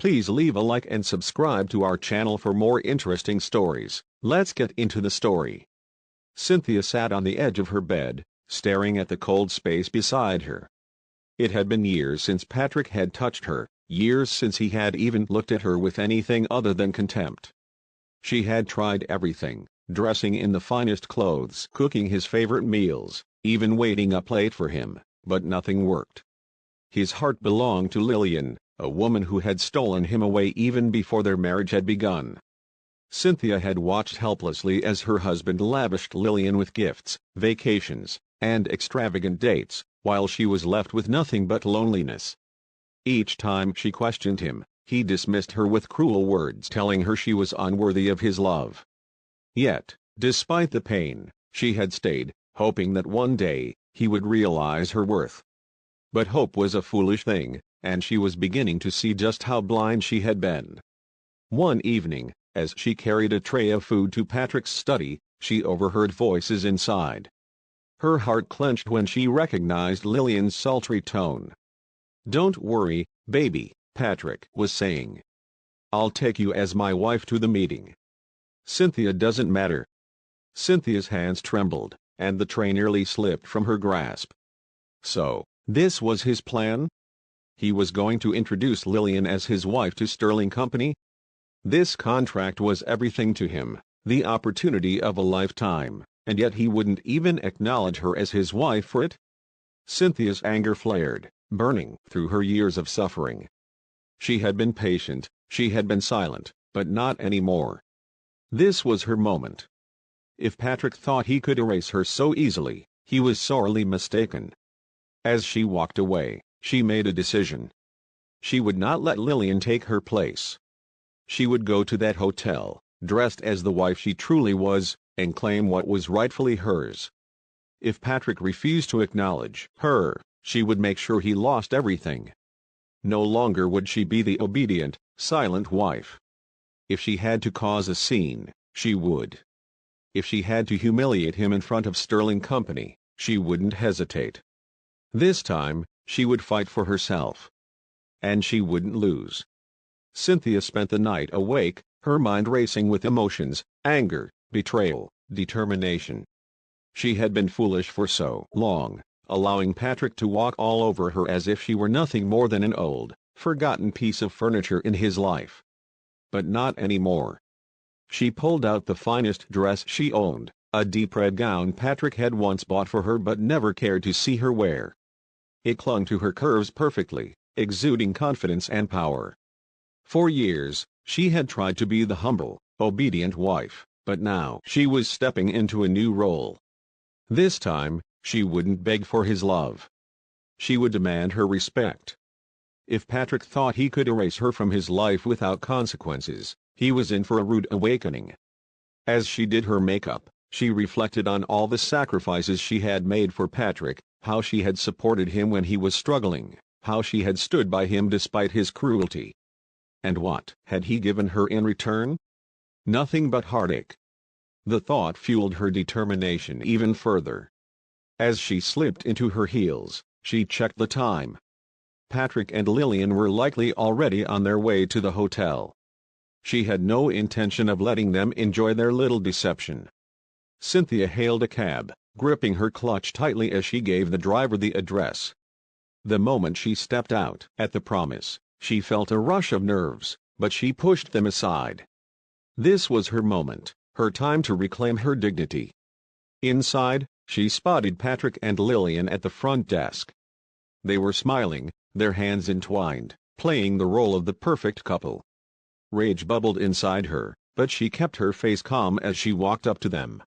Please leave a like and subscribe to our channel for more interesting stories. Let's get into the story. Cynthia sat on the edge of her bed, staring at the cold space beside her. It had been years since Patrick had touched her, years since he had even looked at her with anything other than contempt. She had tried everything, dressing in the finest clothes, cooking his favorite meals, even waiting up late for him, but nothing worked. His heart belonged to Lillian, a woman who had stolen him away even before their marriage had begun. Cynthia had watched helplessly as her husband lavished Lillian with gifts, vacations, and extravagant dates, while she was left with nothing but loneliness. Each time she questioned him, he dismissed her with cruel words telling her she was unworthy of his love. Yet, despite the pain, she had stayed, hoping that one day, he would realize her worth. But hope was a foolish thing, and she was beginning to see just how blind she had been. One evening, as she carried a tray of food to Patrick's study, she overheard voices inside. Her heart clenched when she recognized Lillian's sultry tone. "Don't worry, baby," Patrick was saying. "I'll take you as my wife to the meeting. Cynthia doesn't matter." Cynthia's hands trembled, and the tray nearly slipped from her grasp. So, this was his plan? He was going to introduce Lillian as his wife to Sterling Company? This contract was everything to him, the opportunity of a lifetime, and yet he wouldn't even acknowledge her as his wife for it? Cynthia's anger flared, burning through her years of suffering. She had been patient, she had been silent, but not anymore. This was her moment. If Patrick thought he could erase her so easily, he was sorely mistaken. As she walked away, she made a decision. She would not let Lillian take her place. She would go to that hotel, dressed as the wife she truly was, and claim what was rightfully hers. If Patrick refused to acknowledge her, she would make sure he lost everything. No longer would she be the obedient, silent wife. If she had to cause a scene, she would. If she had to humiliate him in front of Sterling Company, she wouldn't hesitate. This time, she would fight for herself. And she wouldn't lose. Cynthia spent the night awake, her mind racing with emotions, anger, betrayal, determination. She had been foolish for so long, allowing Patrick to walk all over her as if she were nothing more than an old, forgotten piece of furniture in his life. But not anymore. She pulled out the finest dress she owned, a deep red gown Patrick had once bought for her but never cared to see her wear. It clung to her curves perfectly, exuding confidence and power. For years, she had tried to be the humble, obedient wife, but now she was stepping into a new role. This time, she wouldn't beg for his love. She would demand her respect. If Patrick thought he could erase her from his life without consequences, he was in for a rude awakening. As she did her makeup, she reflected on all the sacrifices she had made for Patrick, how she had supported him when he was struggling, how she had stood by him despite his cruelty. And what had he given her in return? Nothing but heartache. The thought fueled her determination even further. As she slipped into her heels, she checked the time. Patrick and Lillian were likely already on their way to the hotel. She had no intention of letting them enjoy their little deception. Cynthia hailed a cab, gripping her clutch tightly as she gave the driver the address. The moment she stepped out at the promise, she felt a rush of nerves, but she pushed them aside. This was her moment, her time to reclaim her dignity. Inside, she spotted Patrick and Lillian at the front desk. They were smiling, their hands entwined, playing the role of the perfect couple. Rage bubbled inside her, but she kept her face calm as she walked up to them.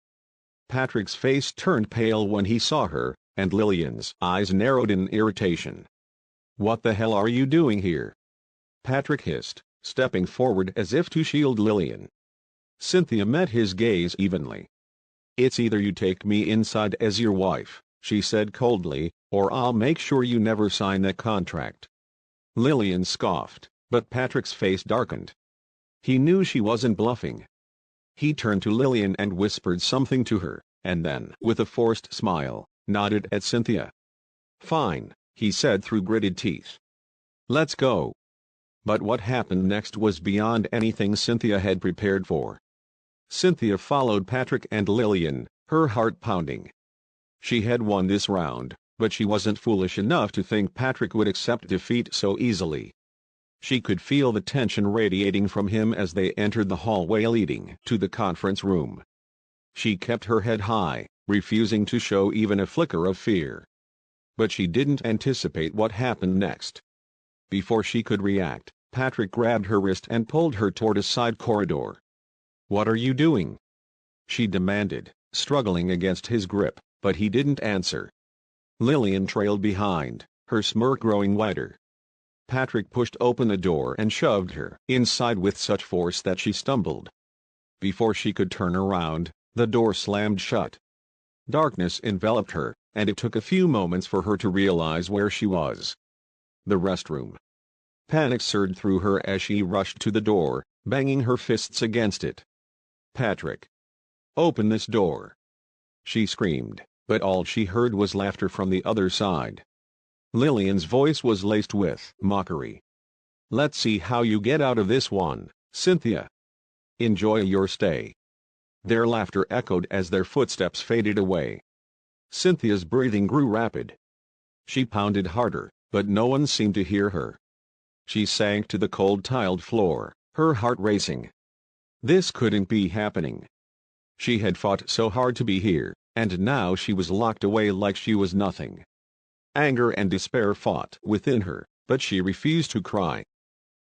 Patrick's face turned pale when he saw her, and Lillian's eyes narrowed in irritation. "What the hell are you doing here?" Patrick hissed, stepping forward as if to shield Lillian. Cynthia met his gaze evenly. "It's either you take me inside as your wife," she said coldly, "or I'll make sure you never sign that contract." Lillian scoffed, but Patrick's face darkened. He knew she wasn't bluffing. He turned to Lillian and whispered something to her, and then, with a forced smile, nodded at Cynthia. "Fine," he said through gritted teeth. "Let's go." But what happened next was beyond anything Cynthia had prepared for. Cynthia followed Patrick and Lillian, her heart pounding. She had won this round, but she wasn't foolish enough to think Patrick would accept defeat so easily. She could feel the tension radiating from him as they entered the hallway leading to the conference room. She kept her head high, refusing to show even a flicker of fear. But she didn't anticipate what happened next. Before she could react, Patrick grabbed her wrist and pulled her toward a side corridor. "What are you doing?" she demanded, struggling against his grip, but he didn't answer. Lillian trailed behind, her smirk growing wider. Patrick pushed open the door and shoved her inside with such force that she stumbled. Before she could turn around, the door slammed shut. Darkness enveloped her, and it took a few moments for her to realize where she was. The restroom. Panic surged through her as she rushed to the door, banging her fists against it. "Patrick! Open this door!" she screamed, but all she heard was laughter from the other side. Lillian's voice was laced with mockery. "Let's see how you get out of this one, Cynthia. Enjoy your stay." Their laughter echoed as their footsteps faded away. Cynthia's breathing grew rapid. She pounded harder, but no one seemed to hear her. She sank to the cold tiled floor, her heart racing. This couldn't be happening. She had fought so hard to be here, and now she was locked away like she was nothing. Anger and despair fought within her, but she refused to cry.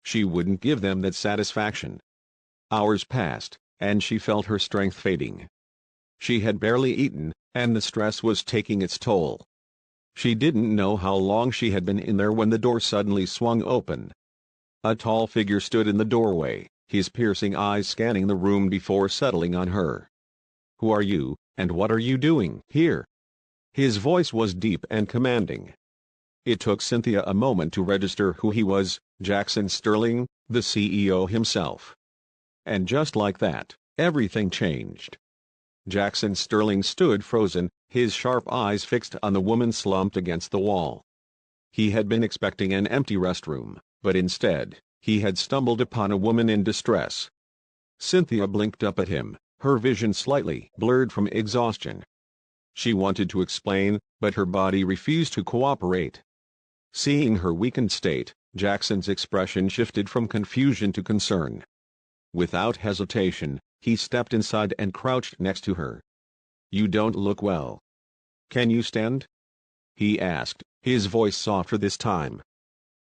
She wouldn't give them that satisfaction. Hours passed, and she felt her strength fading. She had barely eaten, and the stress was taking its toll. She didn't know how long she had been in there when the door suddenly swung open. A tall figure stood in the doorway, his piercing eyes scanning the room before settling on her. "Who are you, and what are you doing here?" His voice was deep and commanding. It took Cynthia a moment to register who he was, Jackson Sterling, the CEO himself. And just like that, everything changed. Jackson Sterling stood frozen, his sharp eyes fixed on the woman slumped against the wall. He had been expecting an empty restroom, but instead, he had stumbled upon a woman in distress. Cynthia blinked up at him, her vision slightly blurred from exhaustion. She wanted to explain, but her body refused to cooperate. Seeing her weakened state, Jackson's expression shifted from confusion to concern. Without hesitation, he stepped inside and crouched next to her. "You don't look well. Can you stand?" he asked, his voice softer this time.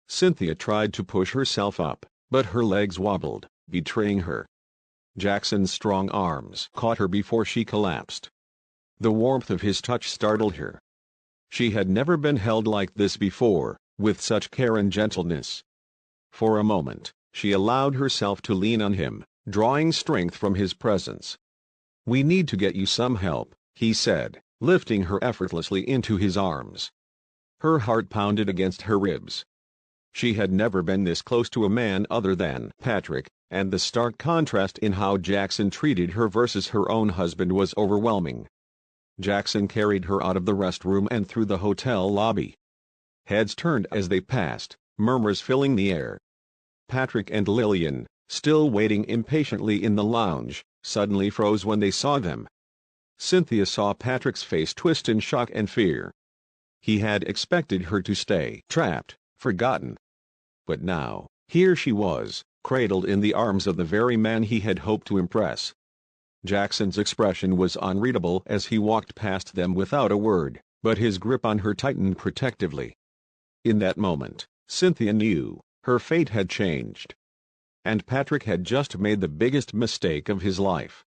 Cynthia tried to push herself up, but her legs wobbled, betraying her. Jackson's strong arms caught her before she collapsed. The warmth of his touch startled her. She had never been held like this before, with such care and gentleness. For a moment, she allowed herself to lean on him, drawing strength from his presence. "We need to get you some help," he said, lifting her effortlessly into his arms. Her heart pounded against her ribs. She had never been this close to a man other than Patrick, and the stark contrast in how Jackson treated her versus her own husband was overwhelming. Jackson carried her out of the restroom and through the hotel lobby. Heads turned as they passed, murmurs filling the air. Patrick and Lillian, still waiting impatiently in the lounge, suddenly froze when they saw them. Cynthia saw Patrick's face twist in shock and fear. He had expected her to stay trapped, forgotten. But now, here she was, cradled in the arms of the very man he had hoped to impress. Jackson's expression was unreadable as he walked past them without a word, but his grip on her tightened protectively. In that moment, Cynthia knew her fate had changed. And Patrick had just made the biggest mistake of his life.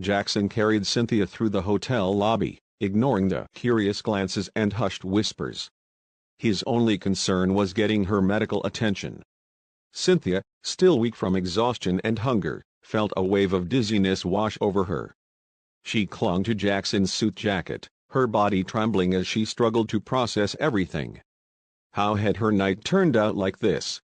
Jackson carried Cynthia through the hotel lobby, ignoring the curious glances and hushed whispers. His only concern was getting her medical attention. Cynthia, still weak from exhaustion and hunger, felt a wave of dizziness wash over her. She clung to Jackson's suit jacket, her body trembling as she struggled to process everything. How had her night turned out like this?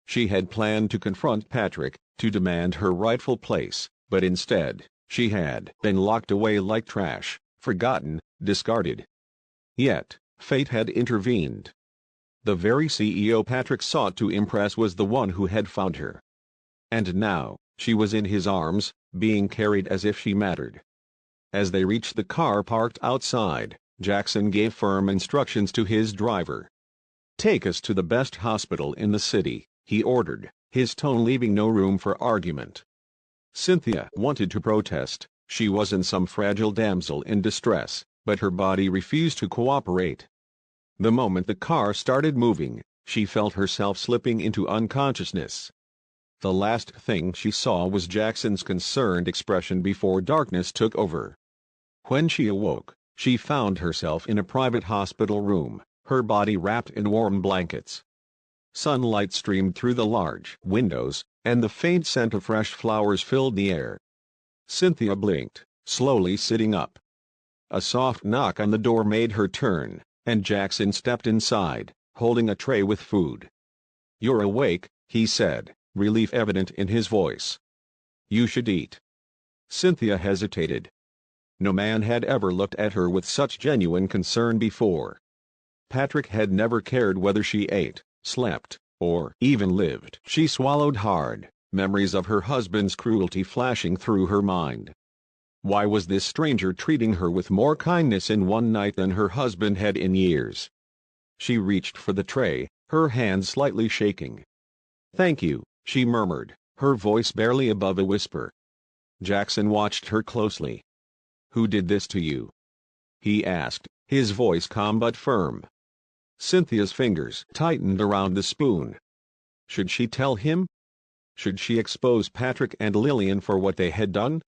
She had planned to confront Patrick, to demand her rightful place, but instead, she had been locked away like trash, forgotten, discarded. Yet, fate had intervened. The very CEO Patrick sought to impress was the one who had found her. And now, she was in his arms, being carried as if she mattered. As they reached the car parked outside, Jackson gave firm instructions to his driver. "Take us to the best hospital in the city," he ordered, his tone leaving no room for argument. Cynthia wanted to protest. She wasn't some fragile damsel in distress, but her body refused to cooperate. The moment the car started moving, she felt herself slipping into unconsciousness. The last thing she saw was Jackson's concerned expression before darkness took over. When she awoke, she found herself in a private hospital room, her body wrapped in warm blankets. Sunlight streamed through the large windows, and the faint scent of fresh flowers filled the air. Cynthia blinked, slowly sitting up. A soft knock on the door made her turn, and Jackson stepped inside, holding a tray with food. "You're awake," he said, relief evident in his voice. "You should eat." Cynthia hesitated. No man had ever looked at her with such genuine concern before. Patrick had never cared whether she ate, slept, or even lived. She swallowed hard, memories of her husband's cruelty flashing through her mind. Why was this stranger treating her with more kindness in one night than her husband had in years? She reached for the tray, her hands slightly shaking. "Thank you," she murmured, her voice barely above a whisper. Jackson watched her closely. "Who did this to you?" he asked, his voice calm but firm. Cynthia's fingers tightened around the spoon. Should she tell him? Should she expose Patrick and Lillian for what they had done?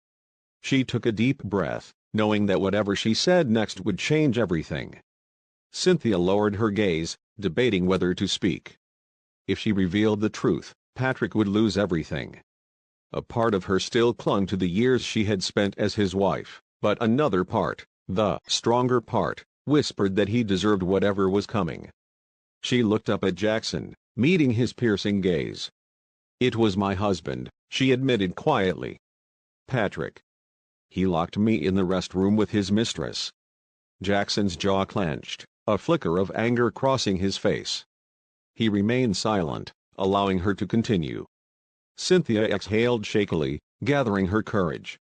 She took a deep breath, knowing that whatever she said next would change everything. Cynthia lowered her gaze, debating whether to speak. If she revealed the truth, Patrick would lose everything. A part of her still clung to the years she had spent as his wife, but another part, the stronger part, whispered that he deserved whatever was coming. She looked up at Jackson, meeting his piercing gaze. "It was my husband," she admitted quietly. "Patrick. He locked me in the restroom with his mistress." Jackson's jaw clenched, a flicker of anger crossing his face. He remained silent, allowing her to continue. Cynthia exhaled shakily, gathering her courage.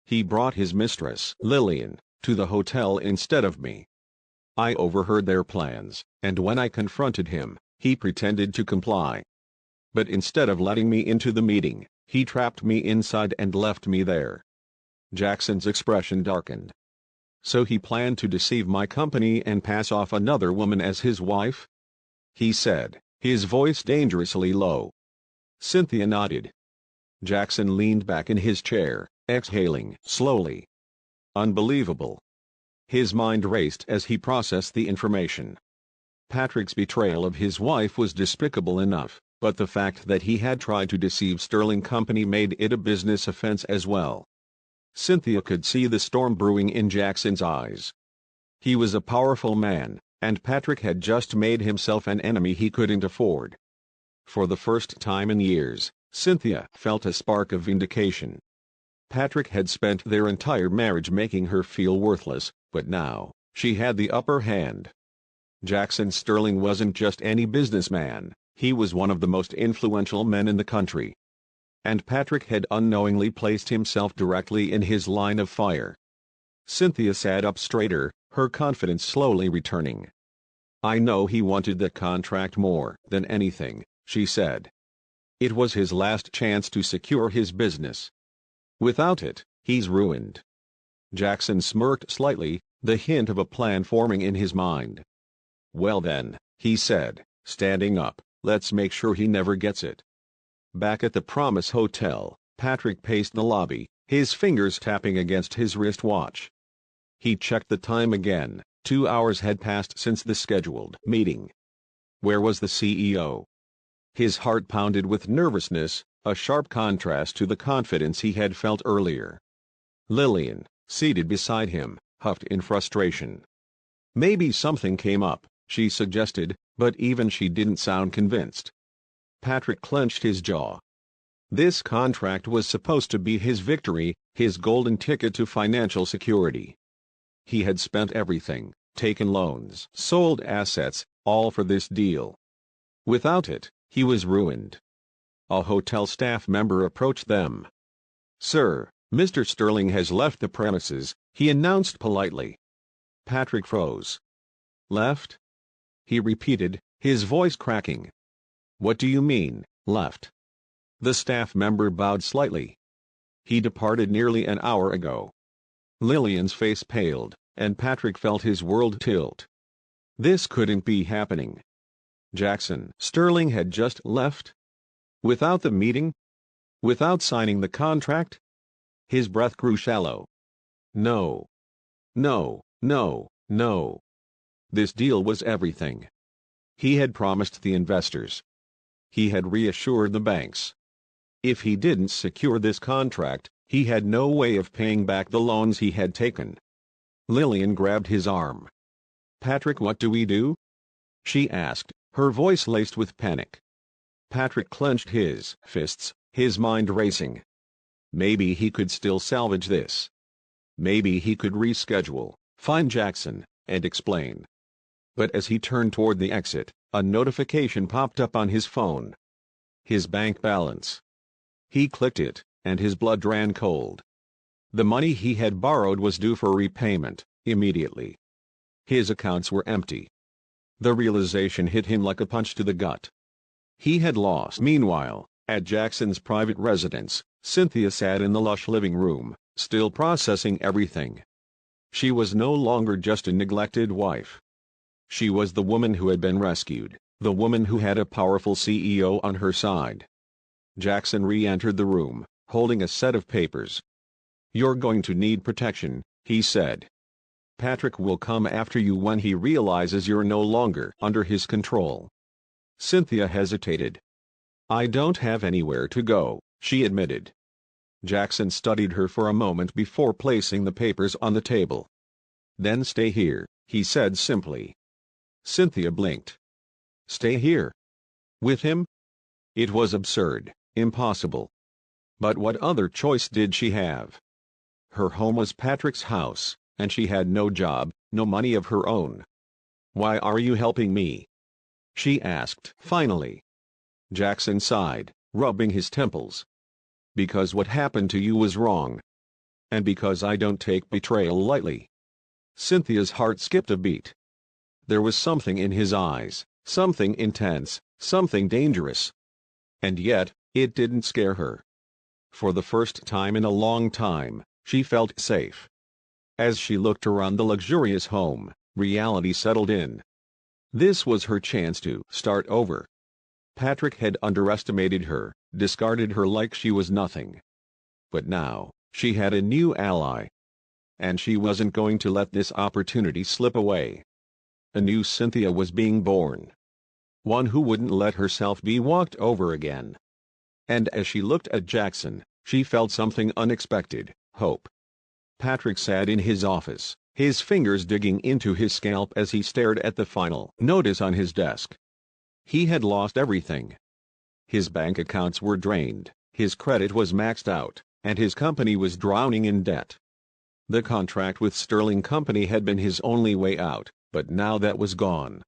"He brought his mistress, Lillian, to the hotel instead of me. I overheard their plans, and when I confronted him, he pretended to comply. But instead of letting me into the meeting, he trapped me inside and left me there." Jackson's expression darkened. "So he planned to deceive my company and pass off another woman as his wife?" he said, his voice dangerously low. Cynthia nodded. Jackson leaned back in his chair, exhaling slowly. Unbelievable. His mind raced as he processed the information. Patrick's betrayal of his wife was despicable enough, but the fact that he had tried to deceive Sterling Company made it a business offense as well. Cynthia could see the storm brewing in Jackson's eyes. He was a powerful man, and Patrick had just made himself an enemy he couldn't afford. For the first time in years, Cynthia felt a spark of vindication. Patrick had spent their entire marriage making her feel worthless, but now, she had the upper hand. Jackson Sterling wasn't just any businessman, he was one of the most influential men in the country. And Patrick had unknowingly placed himself directly in his line of fire. Cynthia sat up straighter, her confidence slowly returning. "I know he wanted the contract more than anything," she said. "It was his last chance to secure his business. Without it, he's ruined." Jackson smirked slightly, the hint of a plan forming in his mind. "Well then," he said, standing up, "let's make sure he never gets it." Back at the Promise Hotel, Patrick paced the lobby, his fingers tapping against his wristwatch. He checked the time again. 2 hours had passed since the scheduled meeting. Where was the CEO? His heart pounded with nervousness, a sharp contrast to the confidence he had felt earlier. Lillian, seated beside him, huffed in frustration. "Maybe something came up," she suggested, but even she didn't sound convinced. Patrick clenched his jaw. This contract was supposed to be his victory, his golden ticket to financial security. He had spent everything, taken loans, sold assets, all for this deal. Without it, he was ruined. A hotel staff member approached them. "Sir, Mr. Sterling has left the premises," he announced politely. Patrick froze. "Left?" he repeated, his voice cracking. "What do you mean, left?" The staff member bowed slightly. "He departed nearly an hour ago." Lillian's face paled, and Patrick felt his world tilt. This couldn't be happening. Jackson Sterling had just left? Without the meeting? Without signing the contract? His breath grew shallow. No. No, no, no. This deal was everything. He had promised the investors. He had reassured the banks. If he didn't secure this contract, he had no way of paying back the loans he had taken. Lillian grabbed his arm. "Patrick, what do we do?" she asked, her voice laced with panic. Patrick clenched his fists, his mind racing. Maybe he could still salvage this. Maybe he could reschedule, find Jackson, and explain. But as he turned toward the exit, a notification popped up on his phone. His bank balance. He clicked it, and his blood ran cold. The money he had borrowed was due for repayment, immediately. His accounts were empty. The realization hit him like a punch to the gut. He had lost. Meanwhile, at Jackson's private residence, Cynthia sat in the lush living room, still processing everything. She was no longer just a neglected wife. She was the woman who had been rescued, the woman who had a powerful CEO on her side. Jackson re-entered the room, holding a set of papers. "You're going to need protection," he said. "Patrick will come after you when he realizes you're no longer under his control." Cynthia hesitated. "I don't have anywhere to go," she admitted. Jackson studied her for a moment before placing the papers on the table. "Then stay here," he said simply. Cynthia blinked. Stay here? With him? It was absurd, impossible. But what other choice did she have? Her home was Patrick's house, and she had no job, no money of her own. "Why are you helping me?" she asked finally. Jackson sighed, rubbing his temples. "Because what happened to you was wrong. And because I don't take betrayal lightly." Cynthia's heart skipped a beat. There was something in his eyes, something intense, something dangerous. And yet, it didn't scare her. For the first time in a long time, she felt safe. As she looked around the luxurious home, reality settled in. This was her chance to start over. Patrick had underestimated her, discarded her like she was nothing. But now, she had a new ally. And she wasn't going to let this opportunity slip away. A new Cynthia was being born. One who wouldn't let herself be walked over again. And as she looked at Jackson, she felt something unexpected, hope. Patrick sat in his office, his fingers digging into his scalp as he stared at the final notice on his desk. He had lost everything. His bank accounts were drained, his credit was maxed out, and his company was drowning in debt. The contract with Sterling Company had been his only way out, but now that was gone.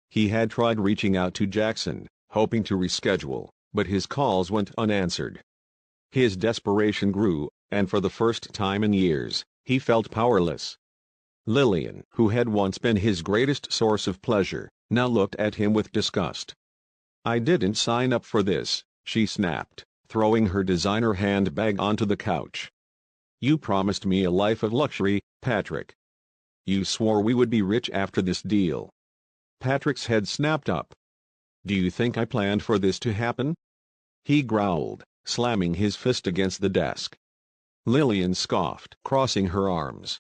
He had tried reaching out to Jackson, hoping to reschedule, but his calls went unanswered. His desperation grew, and for the first time in years, he felt powerless. Lillian, who had once been his greatest source of pleasure, now looked at him with disgust. "I didn't sign up for this," she snapped, throwing her designer handbag onto the couch. "You promised me a life of luxury, Patrick. You swore we would be rich after this deal." Patrick's head snapped up. "Do you think I planned for this to happen?" he growled, slamming his fist against the desk. Lillian scoffed, crossing her arms.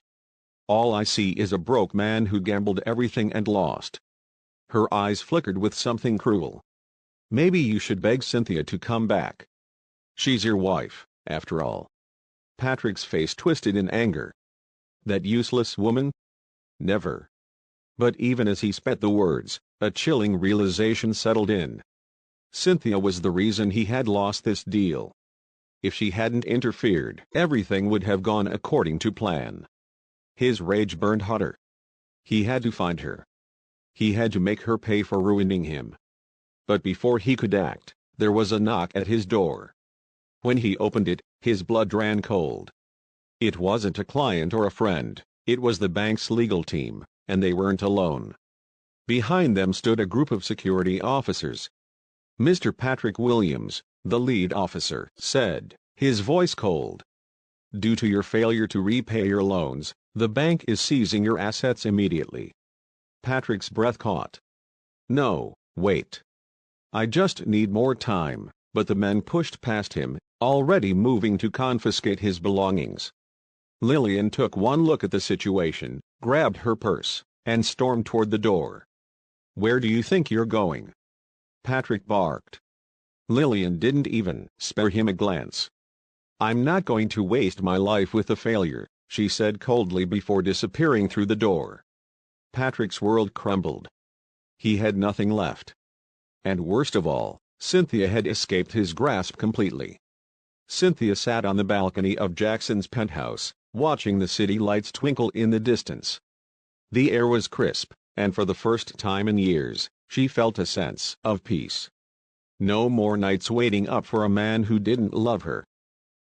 "All I see is a broke man who gambled everything and lost." Her eyes flickered with something cruel. "Maybe you should beg Cynthia to come back. She's your wife, after all." Patrick's face twisted in anger. That useless woman? Never. But even as he spat the words, a chilling realization settled in. Cynthia was the reason he had lost this deal. If she hadn't interfered, everything would have gone according to plan. His rage burned hotter. He had to find her. He had to make her pay for ruining him. But before he could act, there was a knock at his door. When he opened it, his blood ran cold. It wasn't a client or a friend, it was the bank's legal team, and they weren't alone. Behind them stood a group of security officers. "Mr. Patrick Williams," the lead officer said, his voice cold. "Due to your failure to repay your loans, the bank is seizing your assets immediately." Patrick's breath caught. "No, wait. I just need more time," but the men pushed past him, already moving to confiscate his belongings. Lillian took one look at the situation, grabbed her purse, and stormed toward the door. "Where do you think you're going?" Patrick barked. Lillian didn't even spare him a glance. "I'm not going to waste my life with a failure," she said coldly before disappearing through the door. Patrick's world crumbled. He had nothing left. And worst of all, Cynthia had escaped his grasp completely. Cynthia sat on the balcony of Jackson's penthouse, watching the city lights twinkle in the distance. The air was crisp, and for the first time in years, she felt a sense of peace. No more nights waiting up for a man who didn't love her.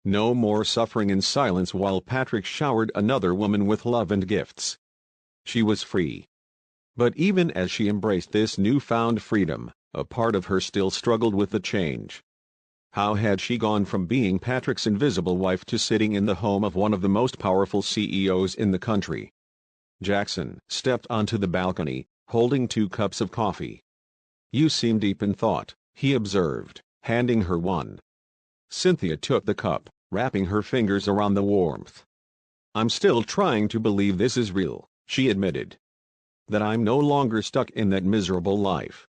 No more suffering in silence while Patrick showered another woman with love and gifts. She was free. But even as she embraced this newfound freedom, a part of her still struggled with the change. How had she gone from being Patrick's invisible wife to sitting in the home of one of the most powerful CEOs in the country? Jackson stepped onto the balcony, holding 2 cups of coffee. "You seem deep in thought," he observed, handing her one. Cynthia took the cup, wrapping her fingers around the warmth. "I'm still trying to believe this is real," she admitted. "That I'm no longer stuck in that miserable life."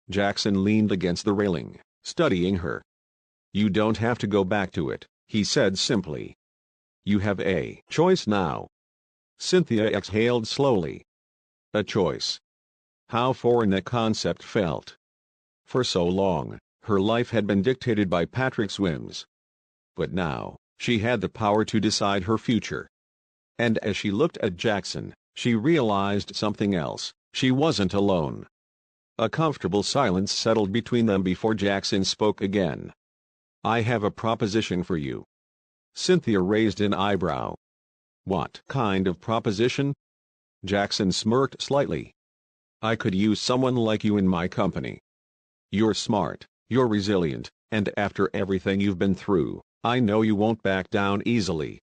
Jackson leaned against the railing, studying her. "You don't have to go back to it," he said simply. "You have a choice now." Cynthia exhaled slowly. A choice. How foreign that concept felt. For so long, her life had been dictated by Patrick's whims. But now, she had the power to decide her future. And as she looked at Jackson, she realized something else: she wasn't alone. A comfortable silence settled between them before Jackson spoke again. "I have a proposition for you." Cynthia raised an eyebrow. "What kind of proposition?" Jackson smirked slightly. "I could use someone like you in my company. You're smart, you're resilient, and after everything you've been through, I know you won't back down easily."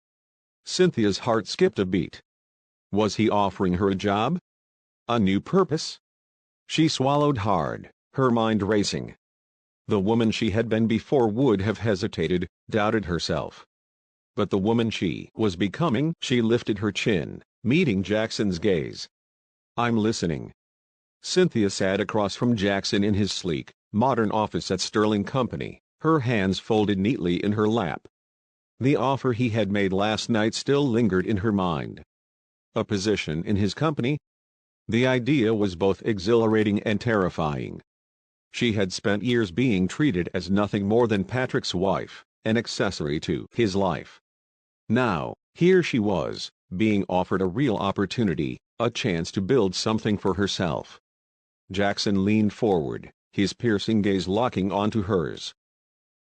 Cynthia's heart skipped a beat. Was he offering her a job? A new purpose? She swallowed hard, her mind racing. The woman she had been before would have hesitated, doubted herself. But the woman she was becoming, she lifted her chin, meeting Jackson's gaze. "I'm listening." Cynthia sat across from Jackson in his sleek, modern office at Sterling Company, her hands folded neatly in her lap. The offer he had made last night still lingered in her mind. A position in his company? The idea was both exhilarating and terrifying. She had spent years being treated as nothing more than Patrick's wife, an accessory to his life. Now, here she was, being offered a real opportunity, a chance to build something for herself. Jackson leaned forward, his piercing gaze locking onto hers.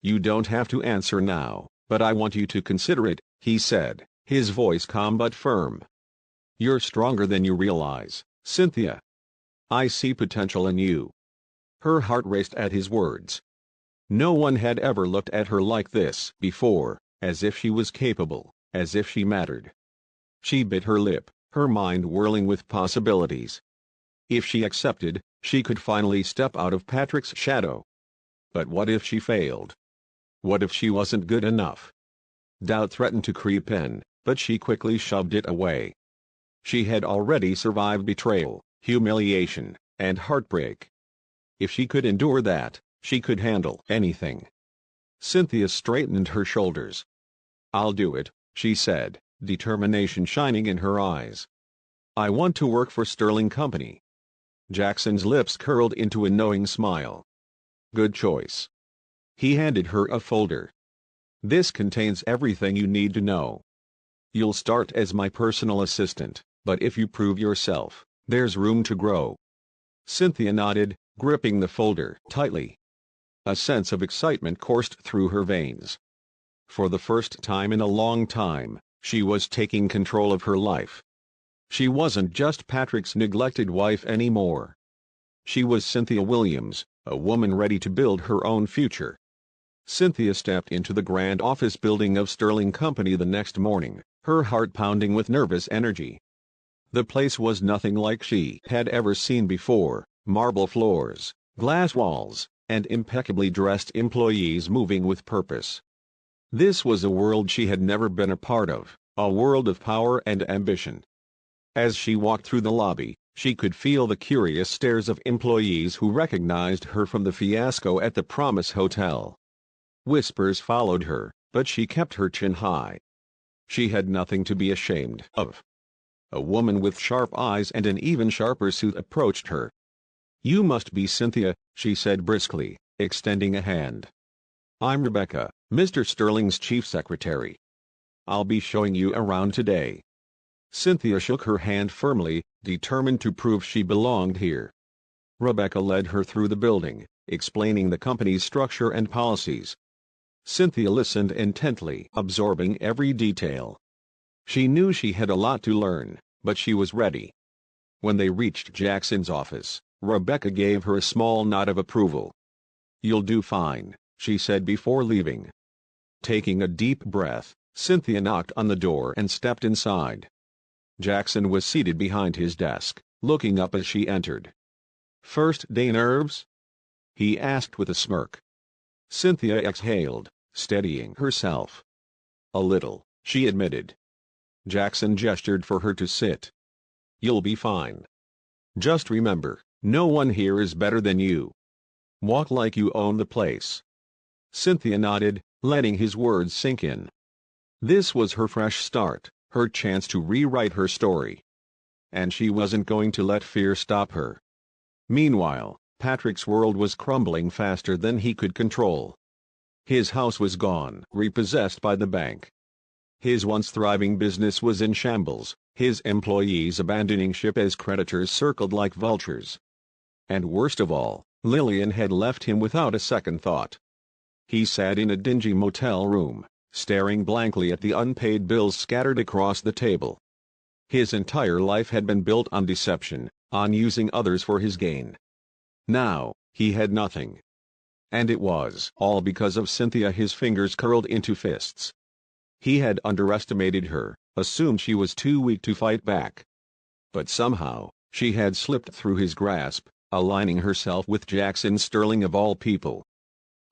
"You don't have to answer now, but I want you to consider it," he said, his voice calm but firm. "You're stronger than you realize, Cynthia. I see potential in you." Her heart raced at his words. No one had ever looked at her like this before, as if she was capable, as if she mattered. She bit her lip, her mind whirling with possibilities. If she accepted, she could finally step out of Patrick's shadow. But what if she failed? What if she wasn't good enough? Doubt threatened to creep in, but she quickly shoved it away. She had already survived betrayal, humiliation, and heartbreak. If she could endure that, she could handle anything. Cynthia straightened her shoulders. "I'll do it," she said, determination shining in her eyes. "I want to work for Sterling Company." Jackson's lips curled into a knowing smile. "Good choice." He handed her a folder. "This contains everything you need to know. You'll start as my personal assistant, but if you prove yourself, there's room to grow." Cynthia nodded, gripping the folder tightly. A sense of excitement coursed through her veins. For the first time in a long time, she was taking control of her life. She wasn't just Patrick's neglected wife anymore. She was Cynthia Williams, a woman ready to build her own future. Cynthia stepped into the grand office building of Sterling Company the next morning, her heart pounding with nervous energy. The place was nothing like she had ever seen before: marble floors, glass walls, and impeccably dressed employees moving with purpose. This was a world she had never been a part of, a world of power and ambition. As she walked through the lobby, she could feel the curious stares of employees who recognized her from the fiasco at the Promise Hotel. Whispers followed her, but she kept her chin high. She had nothing to be ashamed of. A woman with sharp eyes and an even sharper suit approached her. "You must be Cynthia," she said briskly, extending a hand. "I'm Rebecca, Mr. Sterling's chief secretary. I'll be showing you around today." Cynthia shook her hand firmly, determined to prove she belonged here. Rebecca led her through the building, explaining the company's structure and policies. Cynthia listened intently, absorbing every detail. She knew she had a lot to learn, but she was ready. When they reached Jackson's office, Rebecca gave her a small nod of approval. "You'll do fine," she said before leaving. Taking a deep breath, Cynthia knocked on the door and stepped inside. Jackson was seated behind his desk, looking up as she entered. "First day nerves?" he asked with a smirk. Cynthia exhaled, steadying herself. "A little," she admitted. Jackson gestured for her to sit. "You'll be fine. Just remember, no one here is better than you. Walk like you own the place." Cynthia nodded, letting his words sink in. This was her fresh start, her chance to rewrite her story. And she wasn't going to let fear stop her. Meanwhile, Patrick's world was crumbling faster than he could control. His house was gone, repossessed by the bank. His once thriving business was in shambles, his employees abandoning ship as creditors circled like vultures. And worst of all, Lillian had left him without a second thought. He sat in a dingy motel room, staring blankly at the unpaid bills scattered across the table. His entire life had been built on deception, on using others for his gain. Now, he had nothing. And it was all because of Cynthia. His fingers curled into fists. He had underestimated her, assumed she was too weak to fight back. But somehow, she had slipped through his grasp, aligning herself with Jackson Sterling of all people.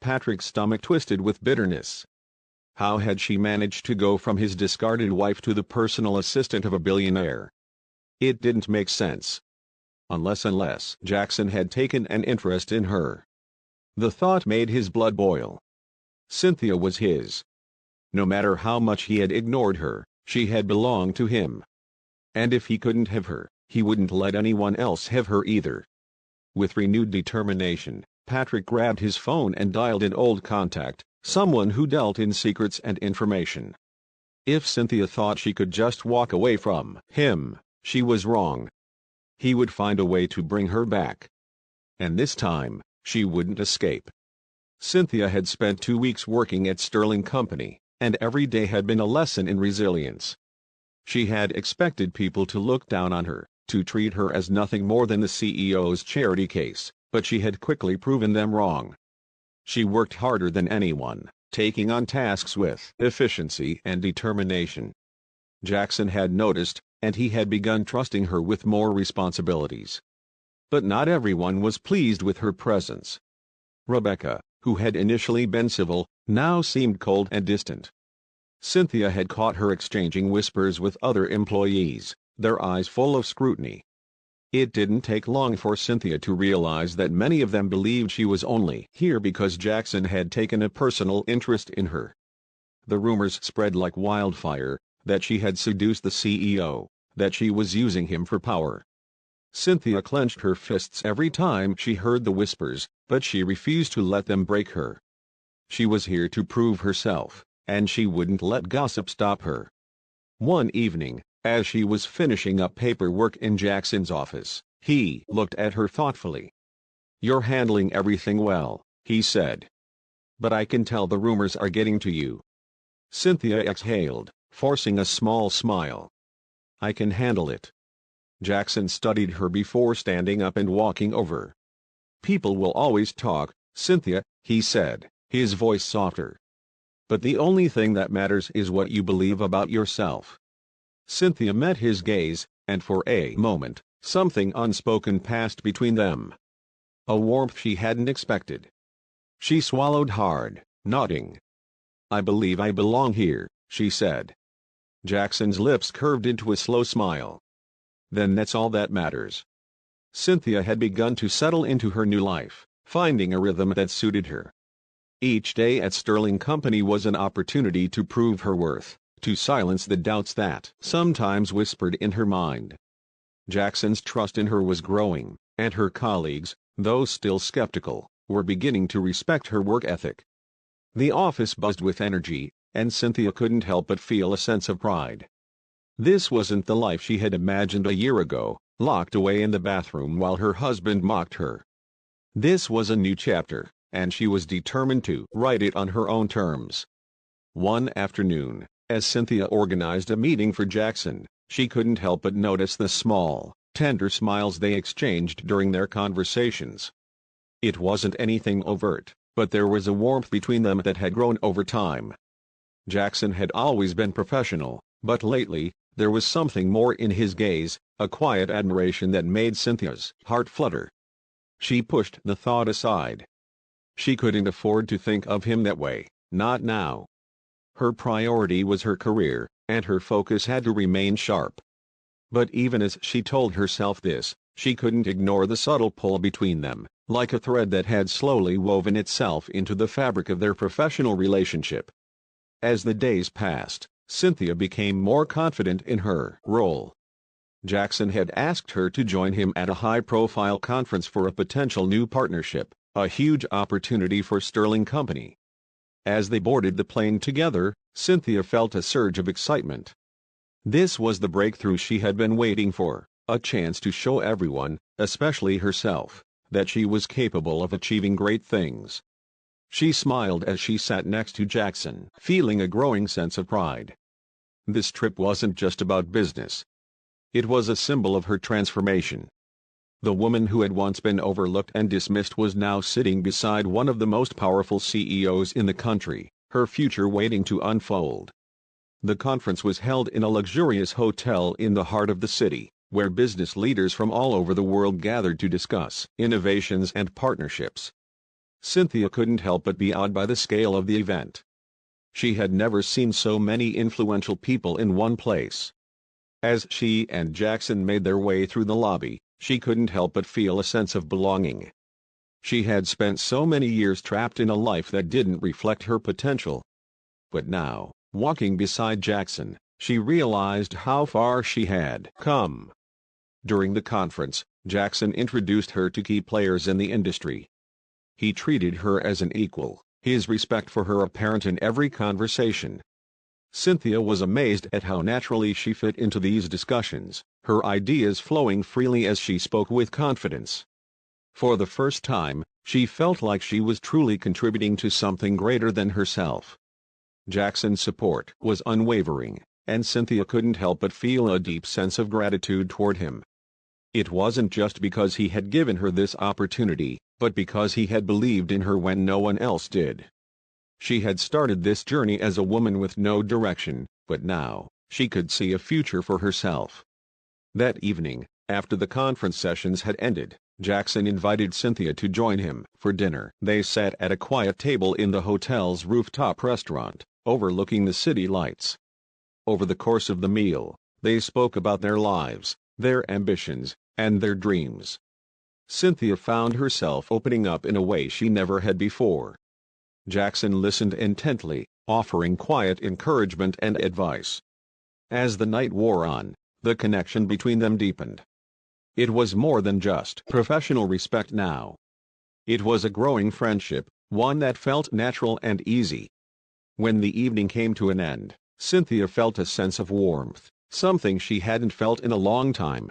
Patrick's stomach twisted with bitterness. How had she managed to go from his discarded wife to the personal assistant of a billionaire? It didn't make sense. Unless Jackson had taken an interest in her. The thought made his blood boil. Cynthia was his. No matter how much he had ignored her, she had belonged to him. And if he couldn't have her, he wouldn't let anyone else have her either. With renewed determination, Patrick grabbed his phone and dialed an old contact, someone who dealt in secrets and information. If Cynthia thought she could just walk away from him, she was wrong. He would find a way to bring her back. And this time, she wouldn't escape. Cynthia had spent 2 weeks working at Sterling Company, and every day had been a lesson in resilience. She had expected people to look down on her, to treat her as nothing more than the CEO's charity case, but she had quickly proven them wrong. She worked harder than anyone, taking on tasks with efficiency and determination. Jackson had noticed, and he had begun trusting her with more responsibilities. But not everyone was pleased with her presence. Rebecca, who had initially been civil, now seemed cold and distant. Cynthia had caught her exchanging whispers with other employees, their eyes full of scrutiny. It didn't take long for Cynthia to realize that many of them believed she was only here because Jackson had taken a personal interest in her. The rumors spread like wildfire, that she had seduced the CEO, that she was using him for power. Cynthia clenched her fists every time she heard the whispers, but she refused to let them break her. She was here to prove herself, and she wouldn't let gossip stop her. One evening, as she was finishing up paperwork in Jackson's office, He looked at her thoughtfully. "You're handling everything well," he said. "But I can tell the rumors are getting to you." Cynthia exhaled, forcing a small smile. "I can handle it." Jackson studied her before standing up and walking over. "People will always talk, Cynthia," he said, his voice softer. "But the only thing that matters is what you believe about yourself." Cynthia met his gaze, and for a moment, something unspoken passed between them. A warmth she hadn't expected. She swallowed hard, nodding. "I believe I belong here," she said. Jackson's lips curved into a slow smile. "Then that's all that matters." Cynthia had begun to settle into her new life, finding a rhythm that suited her. Each day at Sterling Company was an opportunity to prove her worth, to silence the doubts that sometimes whispered in her mind. Jackson's trust in her was growing, and her colleagues, though still skeptical, were beginning to respect her work ethic. The office buzzed with energy, and Cynthia couldn't help but feel a sense of pride. This wasn't the life she had imagined a year ago, locked away in the bathroom while her husband mocked her. This was a new chapter, and she was determined to write it on her own terms. One afternoon, as Cynthia organized a meeting for Jackson, she couldn't help but notice the small, tender smiles they exchanged during their conversations. It wasn't anything overt, but there was a warmth between them that had grown over time. Jackson had always been professional, but lately, there was something more in his gaze, a quiet admiration that made Cynthia's heart flutter. She pushed the thought aside. She couldn't afford to think of him that way, not now. Her priority was her career, and her focus had to remain sharp. But even as she told herself this, she couldn't ignore the subtle pull between them, like a thread that had slowly woven itself into the fabric of their professional relationship. As the days passed, Cynthia became more confident in her role. Jackson had asked her to join him at a high-profile conference for a potential new partnership, a huge opportunity for Sterling Company. As they boarded the plane together, Cynthia felt a surge of excitement. This was the breakthrough she had been waiting for, a chance to show everyone, especially herself, that she was capable of achieving great things. She smiled as she sat next to Jackson, feeling a growing sense of pride. This trip wasn't just about business. It was a symbol of her transformation. The woman who had once been overlooked and dismissed was now sitting beside one of the most powerful CEOs in the country, her future waiting to unfold. The conference was held in a luxurious hotel in the heart of the city, where business leaders from all over the world gathered to discuss innovations and partnerships. Cynthia couldn't help but be awed by the scale of the event. She had never seen so many influential people in one place. As she and Jackson made their way through the lobby, she couldn't help but feel a sense of belonging. She had spent so many years trapped in a life that didn't reflect her potential. But now, walking beside Jackson, she realized how far she had come. During the conference, Jackson introduced her to key players in the industry. He treated her as an equal, his respect for her apparent in every conversation. Cynthia was amazed at how naturally she fit into these discussions, her ideas flowing freely as she spoke with confidence. For the first time, she felt like she was truly contributing to something greater than herself. Jackson's support was unwavering, and Cynthia couldn't help but feel a deep sense of gratitude toward him. It wasn't just because he had given her this opportunity, but because he had believed in her when no one else did. She had started this journey as a woman with no direction, but now, she could see a future for herself. That evening, after the conference sessions had ended, Jackson invited Cynthia to join him for dinner. They sat at a quiet table in the hotel's rooftop restaurant, overlooking the city lights. Over the course of the meal, they spoke about their lives, their ambitions, and their dreams. Cynthia found herself opening up in a way she never had before. Jackson listened intently, offering quiet encouragement and advice. As the night wore on, the connection between them deepened. It was more than just professional respect now. It was a growing friendship, one that felt natural and easy. When the evening came to an end, Cynthia felt a sense of warmth, something she hadn't felt in a long time.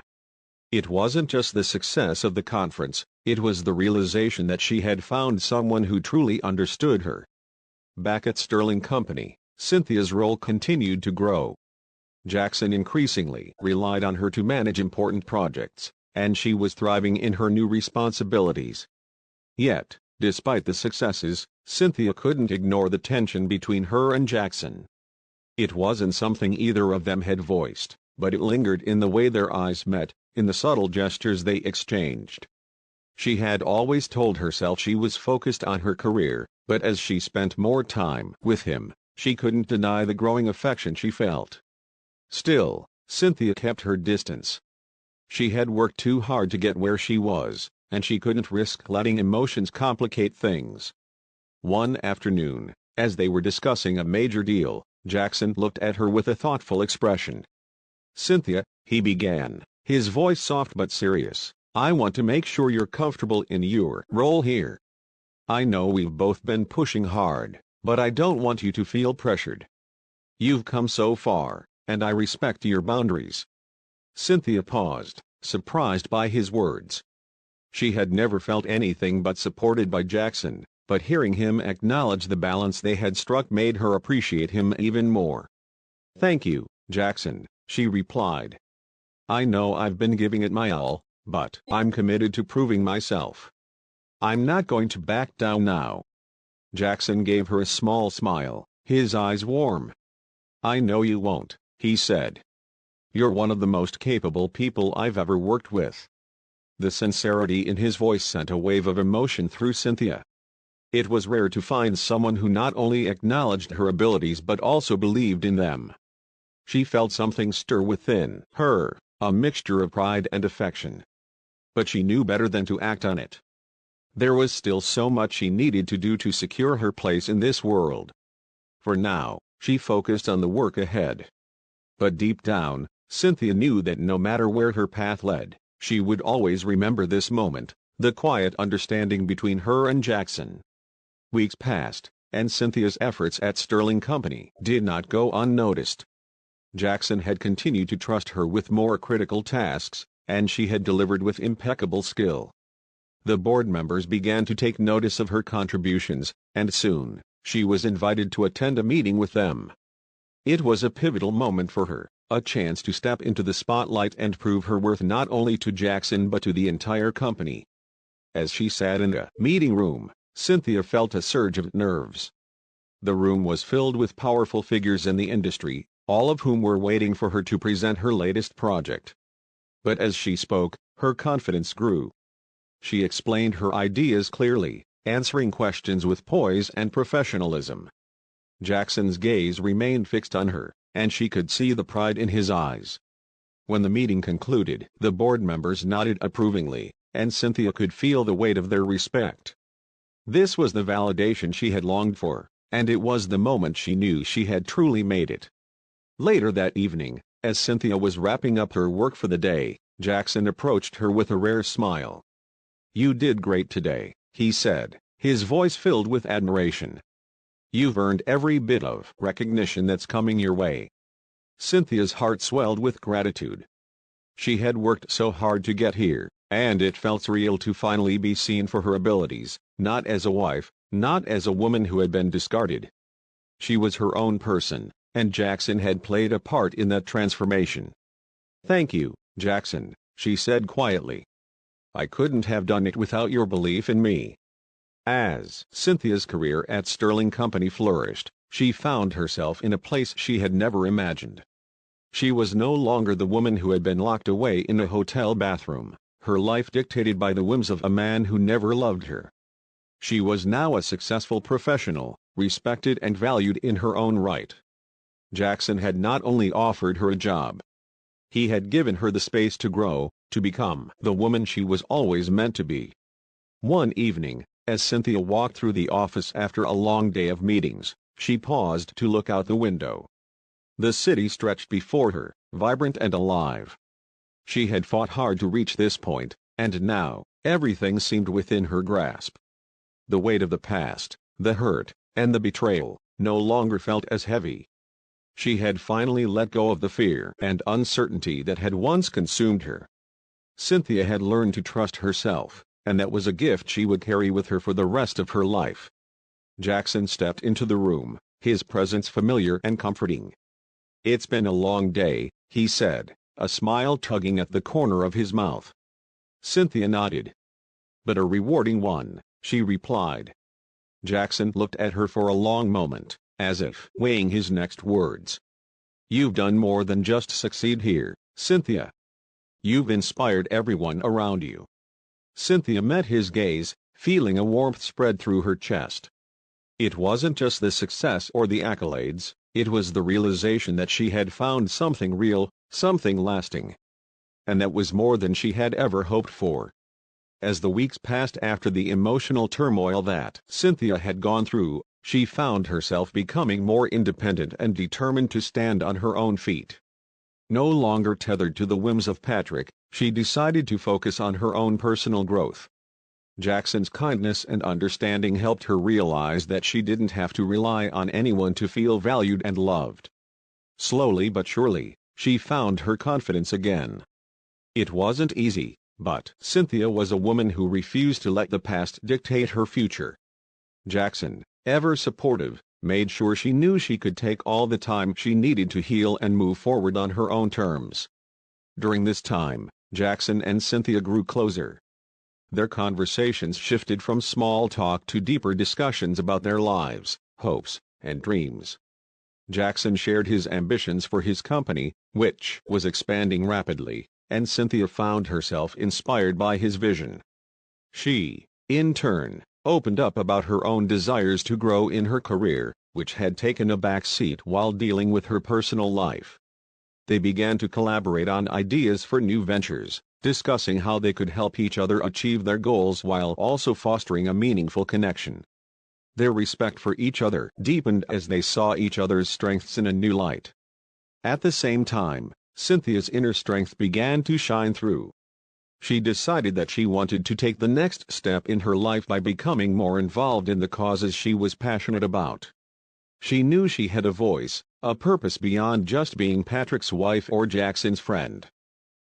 It wasn't just the success of the conference, it was the realization that she had found someone who truly understood her. Back at Sterling Company, Cynthia's role continued to grow. Jackson increasingly relied on her to manage important projects, and she was thriving in her new responsibilities. Yet, despite the successes, Cynthia couldn't ignore the tension between her and Jackson. It wasn't something either of them had voiced, but it lingered in the way their eyes met, in the subtle gestures they exchanged. She had always told herself she was focused on her career, but as she spent more time with him, she couldn't deny the growing affection she felt. Still, Cynthia kept her distance. She had worked too hard to get where she was, and she couldn't risk letting emotions complicate things. One afternoon, as they were discussing a major deal, Jackson looked at her with a thoughtful expression. "Cynthia," he began, his voice soft but serious, "I want to make sure you're comfortable in your role here. I know we've both been pushing hard, but I don't want you to feel pressured. You've come so far, and I respect your boundaries." Cynthia paused, surprised by his words. She had never felt anything but supported by Jackson, but hearing him acknowledge the balance they had struck made her appreciate him even more. "Thank you, Jackson," she replied. "I know I've been giving it my all, but I'm committed to proving myself. I'm not going to back down now." Jackson gave her a small smile, his eyes warm. "I know you won't," he said. "You're one of the most capable people I've ever worked with." The sincerity in his voice sent a wave of emotion through Cynthia. It was rare to find someone who not only acknowledged her abilities but also believed in them. She felt something stir within her, a mixture of pride and affection. But she knew better than to act on it. There was still so much she needed to do to secure her place in this world. For now, she focused on the work ahead. But deep down, Cynthia knew that no matter where her path led, she would always remember this moment, the quiet understanding between her and Jackson. Weeks passed, and Cynthia's efforts at Sterling Company did not go unnoticed. Jackson had continued to trust her with more critical tasks, and she had delivered with impeccable skill. The board members began to take notice of her contributions, and soon, she was invited to attend a meeting with them. It was a pivotal moment for her, a chance to step into the spotlight and prove her worth not only to Jackson but to the entire company. As she sat in the meeting room, Cynthia felt a surge of nerves. The room was filled with powerful figures in the industry, all of whom were waiting for her to present her latest project. But as she spoke, her confidence grew. She explained her ideas clearly, answering questions with poise and professionalism. Jackson's gaze remained fixed on her, and she could see the pride in his eyes. When the meeting concluded, the board members nodded approvingly, and Cynthia could feel the weight of their respect. This was the validation she had longed for, and it was the moment she knew she had truly made it. Later that evening, as Cynthia was wrapping up her work for the day, Jackson approached her with a rare smile. "You did great today," he said, his voice filled with admiration. "You've earned every bit of recognition that's coming your way." Cynthia's heart swelled with gratitude. She had worked so hard to get here, and it felt surreal to finally be seen for her abilities, not as a wife, not as a woman who had been discarded. She was her own person, and Jackson had played a part in that transformation. "Thank you, Jackson," she said quietly. "I couldn't have done it without your belief in me." As Cynthia's career at Sterling Company flourished, she found herself in a place she had never imagined. She was no longer the woman who had been locked away in a hotel bathroom, her life dictated by the whims of a man who never loved her. She was now a successful professional, respected and valued in her own right. Jackson had not only offered her a job. He had given her the space to grow, to become the woman she was always meant to be. One evening, as Cynthia walked through the office after a long day of meetings, she paused to look out the window. The city stretched before her, vibrant and alive. She had fought hard to reach this point, and now, everything seemed within her grasp. The weight of the past, the hurt, and the betrayal, no longer felt as heavy. She had finally let go of the fear and uncertainty that had once consumed her. Cynthia had learned to trust herself, and that was a gift she would carry with her for the rest of her life. Jackson stepped into the room, his presence familiar and comforting. "It's been a long day," he said, a smile tugging at the corner of his mouth. Cynthia nodded. "But a rewarding one," she replied. Jackson looked at her for a long moment, as if weighing his next words. "You've done more than just succeed here, Cynthia. You've inspired everyone around you." Cynthia met his gaze, feeling a warmth spread through her chest. It wasn't just the success or the accolades, it was the realization that she had found something real, something lasting. And that was more than she had ever hoped for. As the weeks passed after the emotional turmoil that Cynthia had gone through, she found herself becoming more independent and determined to stand on her own feet. No longer tethered to the whims of Patrick, she decided to focus on her own personal growth. Jackson's kindness and understanding helped her realize that she didn't have to rely on anyone to feel valued and loved. Slowly but surely, she found her confidence again. It wasn't easy, but Cynthia was a woman who refused to let the past dictate her future. Jackson, ever supportive, made sure she knew she could take all the time she needed to heal and move forward on her own terms. During this time, Jackson and Cynthia grew closer. Their conversations shifted from small talk to deeper discussions about their lives, hopes, and dreams. Jackson shared his ambitions for his company, which was expanding rapidly, and Cynthia found herself inspired by his vision. She, in turn, opened up about her own desires to grow in her career, which had taken a back seat while dealing with her personal life. They began to collaborate on ideas for new ventures, discussing how they could help each other achieve their goals while also fostering a meaningful connection. Their respect for each other deepened as they saw each other's strengths in a new light. At the same time, Cynthia's inner strength began to shine through. She decided that she wanted to take the next step in her life by becoming more involved in the causes she was passionate about. She knew she had a voice, a purpose beyond just being Patrick's wife or Jackson's friend.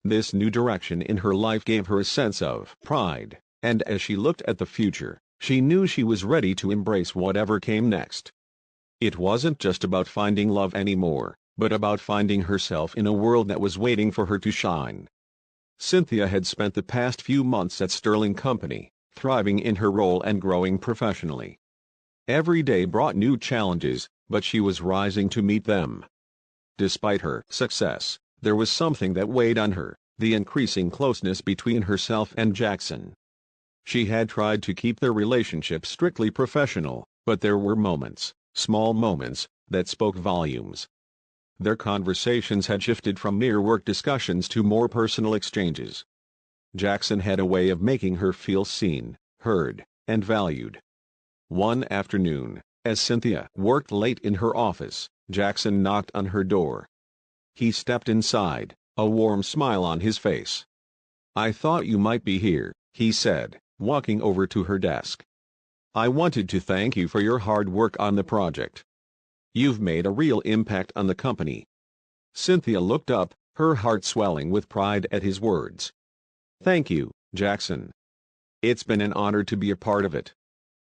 This new direction in her life gave her a sense of pride, and as she looked at the future, she knew she was ready to embrace whatever came next. It wasn't just about finding love anymore, but about finding herself in a world that was waiting for her to shine. Cynthia had spent the past few months at Sterling Company, thriving in her role and growing professionally. Every day brought new challenges, but she was rising to meet them. Despite her success, there was something that weighed on her, the increasing closeness between herself and Jackson. She had tried to keep their relationship strictly professional, but there were moments, small moments, that spoke volumes. Their conversations had shifted from mere work discussions to more personal exchanges. Jackson had a way of making her feel seen, heard, and valued. One afternoon, as Cynthia worked late in her office, Jackson knocked on her door. He stepped inside, a warm smile on his face. "I thought you might be here," he said, walking over to her desk. "I wanted to thank you for your hard work on the project. You've made a real impact on the company." Cynthia looked up, her heart swelling with pride at his words. "Thank you, Jackson. It's been an honor to be a part of it."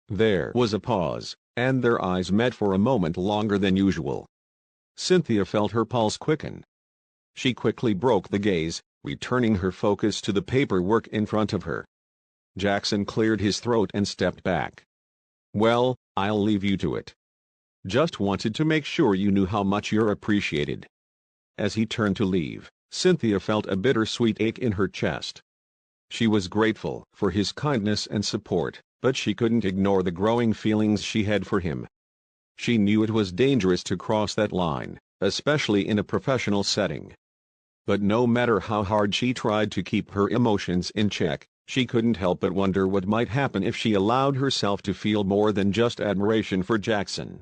There was a pause, and their eyes met for a moment longer than usual. Cynthia felt her pulse quicken. She quickly broke the gaze, returning her focus to the paperwork in front of her. Jackson cleared his throat and stepped back. "Well, I'll leave you to it. Just wanted to make sure you knew how much you're appreciated." As he turned to leave, Cynthia felt a bittersweet ache in her chest. She was grateful for his kindness and support, but she couldn't ignore the growing feelings she had for him. She knew it was dangerous to cross that line, especially in a professional setting. But no matter how hard she tried to keep her emotions in check, she couldn't help but wonder what might happen if she allowed herself to feel more than just admiration for Jackson.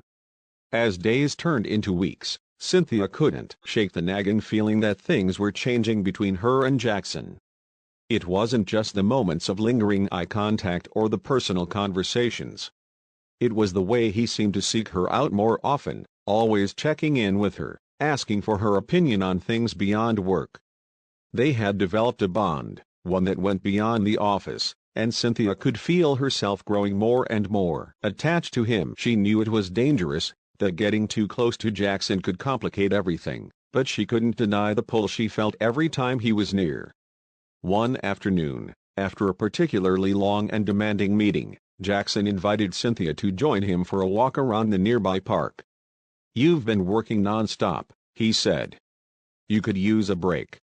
As days turned into weeks, Cynthia couldn't shake the nagging feeling that things were changing between her and Jackson. It wasn't just the moments of lingering eye contact or the personal conversations. It was the way he seemed to seek her out more often, always checking in with her, asking for her opinion on things beyond work. They had developed a bond, one that went beyond the office, and Cynthia could feel herself growing more and more attached to him. She knew it was dangerous, that getting too close to Jackson could complicate everything, but she couldn't deny the pull she felt every time he was near. One afternoon, after a particularly long and demanding meeting, Jackson invited Cynthia to join him for a walk around the nearby park. "You've been working non-stop," he said. "You could use a break."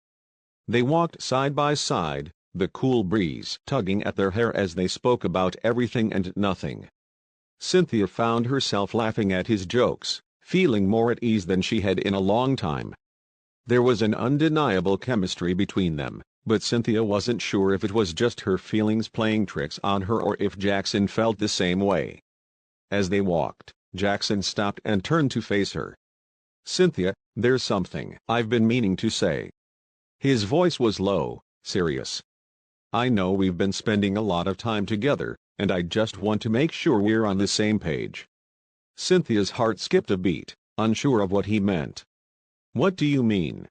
They walked side by side, the cool breeze tugging at their hair as they spoke about everything and nothing. Cynthia found herself laughing at his jokes, feeling more at ease than she had in a long time. There was an undeniable chemistry between them, but Cynthia wasn't sure if it was just her feelings playing tricks on her or if Jackson felt the same way. As they walked, Jackson stopped and turned to face her. "Cynthia, there's something I've been meaning to say." His voice was low, serious. "I know we've been spending a lot of time together, and I just want to make sure we're on the same page." Cynthia's heart skipped a beat, unsure of what he meant. "What do you mean?"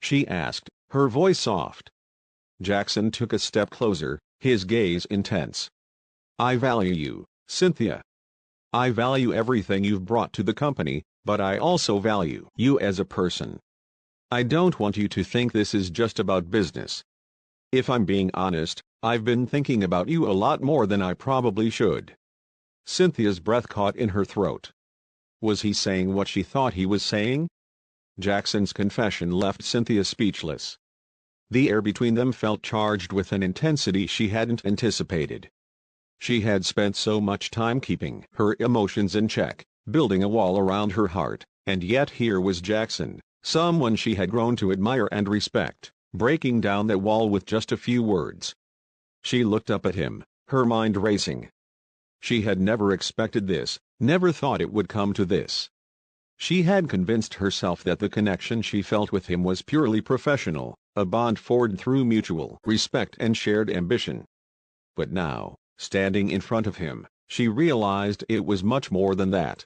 she asked, her voice soft. Jackson took a step closer, his gaze intense. "I value you, Cynthia. I value everything you've brought to the company, but I also value you as a person. I don't want you to think this is just about business. If I'm being honest, I've been thinking about you a lot more than I probably should." Cynthia's breath caught in her throat. Was he saying what she thought he was saying? Jackson's confession left Cynthia speechless. The air between them felt charged with an intensity she hadn't anticipated. She had spent so much time keeping her emotions in check, building a wall around her heart, and yet here was Jackson, someone she had grown to admire and respect, breaking down that wall with just a few words. She looked up at him, her mind racing. She had never expected this, never thought it would come to this. She had convinced herself that the connection she felt with him was purely professional, a bond forged through mutual respect and shared ambition. But now, standing in front of him, she realized it was much more than that.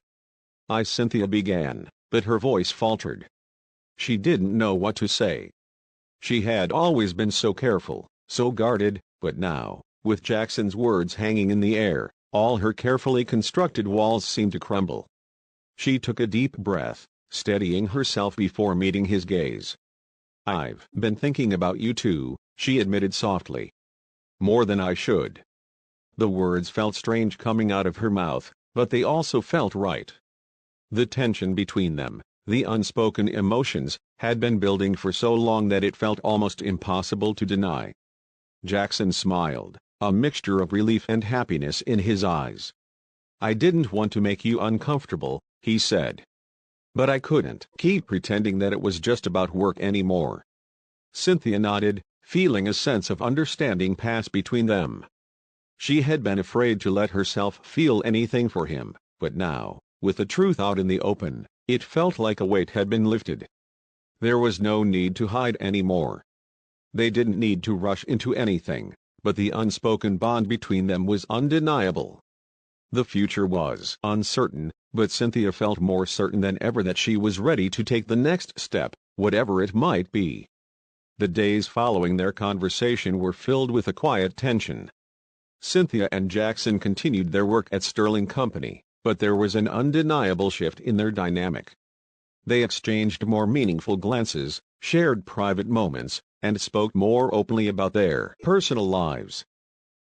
Cynthia began, but her voice faltered. She didn't know what to say. She had always been so careful, so guarded, but now, with Jackson's words hanging in the air, all her carefully constructed walls seemed to crumble. She took a deep breath, steadying herself before meeting his gaze. "I've been thinking about you too," she admitted softly. "More than I should." The words felt strange coming out of her mouth, but they also felt right. The tension between them, the unspoken emotions, had been building for so long that it felt almost impossible to deny. Jackson smiled, a mixture of relief and happiness in his eyes. "I didn't want to make you uncomfortable," he said. "But I couldn't keep pretending that it was just about work anymore." Cynthia nodded, feeling a sense of understanding pass between them. She had been afraid to let herself feel anything for him, but now, with the truth out in the open, it felt like a weight had been lifted. There was no need to hide anymore. They didn't need to rush into anything, but the unspoken bond between them was undeniable. The future was uncertain, but Cynthia felt more certain than ever that she was ready to take the next step, whatever it might be. The days following their conversation were filled with a quiet tension. Cynthia and Jackson continued their work at Sterling Company, but there was an undeniable shift in their dynamic. They exchanged more meaningful glances, shared private moments, and spoke more openly about their personal lives.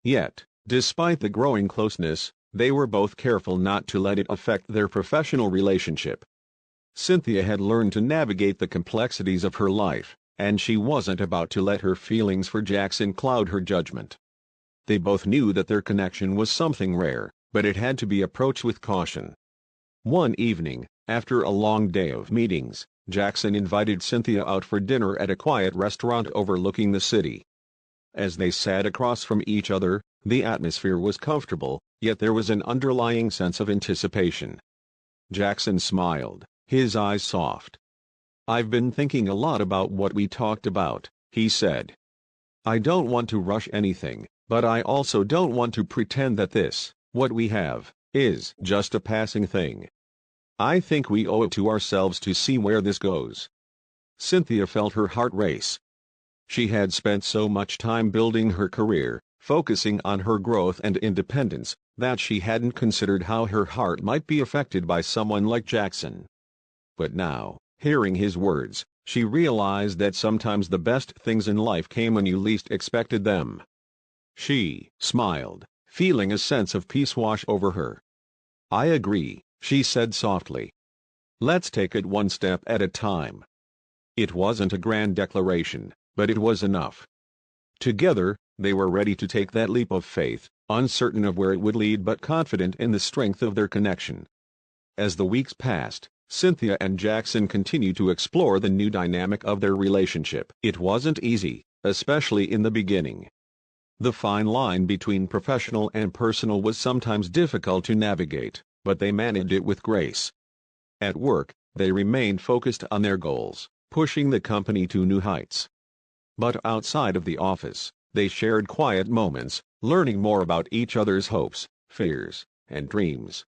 Yet, despite the growing closeness, they were both careful not to let it affect their professional relationship. Cynthia had learned to navigate the complexities of her life, and she wasn't about to let her feelings for Jackson cloud her judgment. They both knew that their connection was something rare, but it had to be approached with caution. One evening, after a long day of meetings, Jackson invited Cynthia out for dinner at a quiet restaurant overlooking the city. As they sat across from each other, the atmosphere was comfortable, yet there was an underlying sense of anticipation. Jackson smiled, his eyes soft. "I've been thinking a lot about what we talked about," he said. "I don't want to rush anything, but I also don't want to pretend that this, what we have, is just a passing thing. I think we owe it to ourselves to see where this goes." Cynthia felt her heart race. She had spent so much time building her career, focusing on her growth and independence, that she hadn't considered how her heart might be affected by someone like Jackson. But now, hearing his words, she realized that sometimes the best things in life came when you least expected them. She smiled, feeling a sense of peace wash over her. "I agree," she said softly. "Let's take it one step at a time." It wasn't a grand declaration, but it was enough. Together, they were ready to take that leap of faith, uncertain of where it would lead but confident in the strength of their connection. As the weeks passed, Cynthia and Jackson continued to explore the new dynamic of their relationship. It wasn't easy, especially in the beginning. The fine line between professional and personal was sometimes difficult to navigate, but they managed it with grace. At work, they remained focused on their goals, pushing the company to new heights. But outside of the office, they shared quiet moments, learning more about each other's hopes, fears, and dreams.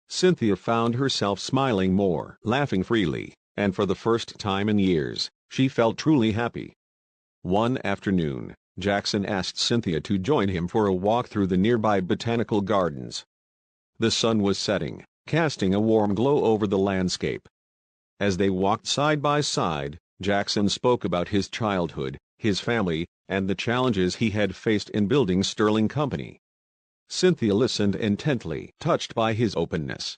Cynthia found herself smiling more, laughing freely, and for the first time in years, she felt truly happy. One afternoon, Jackson asked Cynthia to join him for a walk through the nearby botanical gardens. The sun was setting, casting a warm glow over the landscape. As they walked side by side, Jackson spoke about his childhood, his family, and the challenges he had faced in building Sterling Company. Cynthia listened intently, touched by his openness.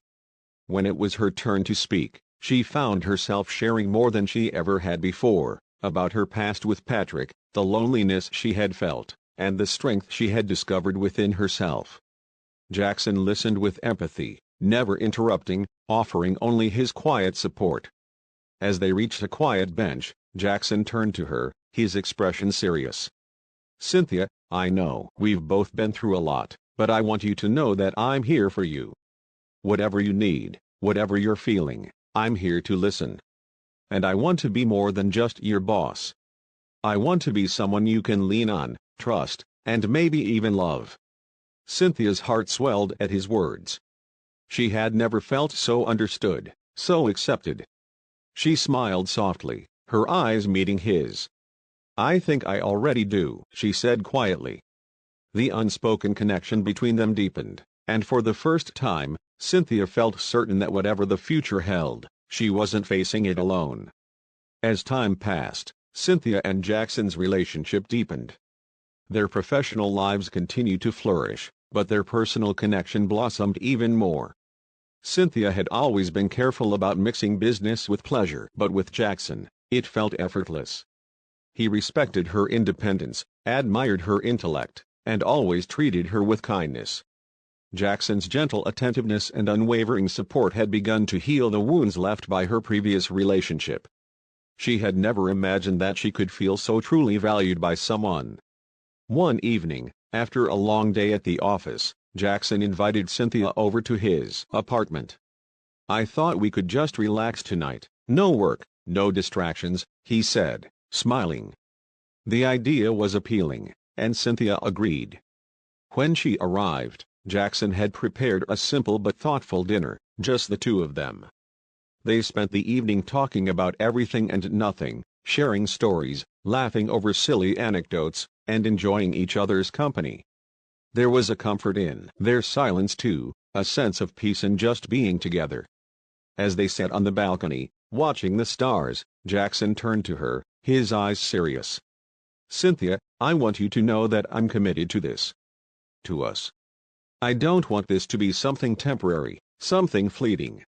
When it was her turn to speak, she found herself sharing more than she ever had before, about her past with Patrick, the loneliness she had felt, and the strength she had discovered within herself. Jackson listened with empathy, never interrupting, offering only his quiet support. As they reached a quiet bench, Jackson turned to her, his expression serious. "Cynthia, I know we've both been through a lot, but I want you to know that I'm here for you. Whatever you need, whatever you're feeling, I'm here to listen. And I want to be more than just your boss. I want to be someone you can lean on, trust, and maybe even love." Cynthia's heart swelled at his words. She had never felt so understood, so accepted. She smiled softly, her eyes meeting his. "I think I already do," she said quietly. The unspoken connection between them deepened, and for the first time, Cynthia felt certain that whatever the future held, she wasn't facing it alone. As time passed, Cynthia and Jackson's relationship deepened. Their professional lives continued to flourish, but their personal connection blossomed even more. Cynthia had always been careful about mixing business with pleasure, but with Jackson, it felt effortless. He respected her independence, admired her intellect, and always treated her with kindness. Jackson's gentle attentiveness and unwavering support had begun to heal the wounds left by her previous relationship. She had never imagined that she could feel so truly valued by someone. One evening, after a long day at the office, Jackson invited Cynthia over to his apartment. "I thought we could just relax tonight, no work, no distractions," he said, smiling. The idea was appealing, and Cynthia agreed. When she arrived, Jackson had prepared a simple but thoughtful dinner, just the two of them. They spent the evening talking about everything and nothing, sharing stories, laughing over silly anecdotes, and enjoying each other's company. There was a comfort in their silence too, a sense of peace in just being together. As they sat on the balcony, watching the stars, Jackson turned to her, his eyes serious. "Cynthia, I want you to know that I'm committed to this. To us. I don't want this to be something temporary, something fleeting.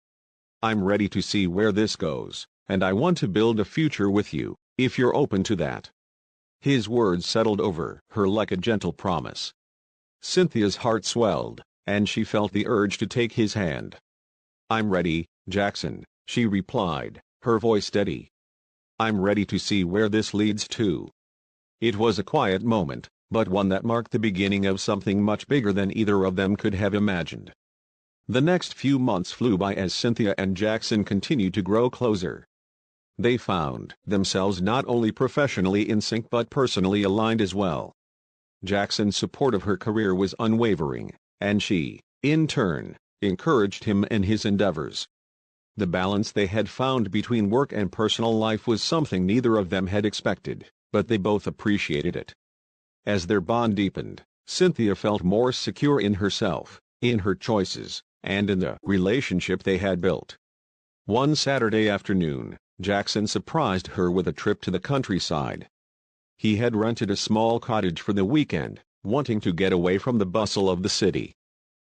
I'm ready to see where this goes, and I want to build a future with you, if you're open to that." His words settled over her like a gentle promise. Cynthia's heart swelled, and she felt the urge to take his hand. "I'm ready, Jackson," she replied, her voice steady. "I'm ready to see where this leads to." It was a quiet moment, but one that marked the beginning of something much bigger than either of them could have imagined. The next few months flew by as Cynthia and Jackson continued to grow closer. They found themselves not only professionally in sync but personally aligned as well. Jackson's support of her career was unwavering, and she, in turn, encouraged him in his endeavors. The balance they had found between work and personal life was something neither of them had expected, but they both appreciated it. As their bond deepened, Cynthia felt more secure in herself, in her choices, and in the relationship they had built. One Saturday afternoon, Jackson surprised her with a trip to the countryside. He had rented a small cottage for the weekend, wanting to get away from the bustle of the city.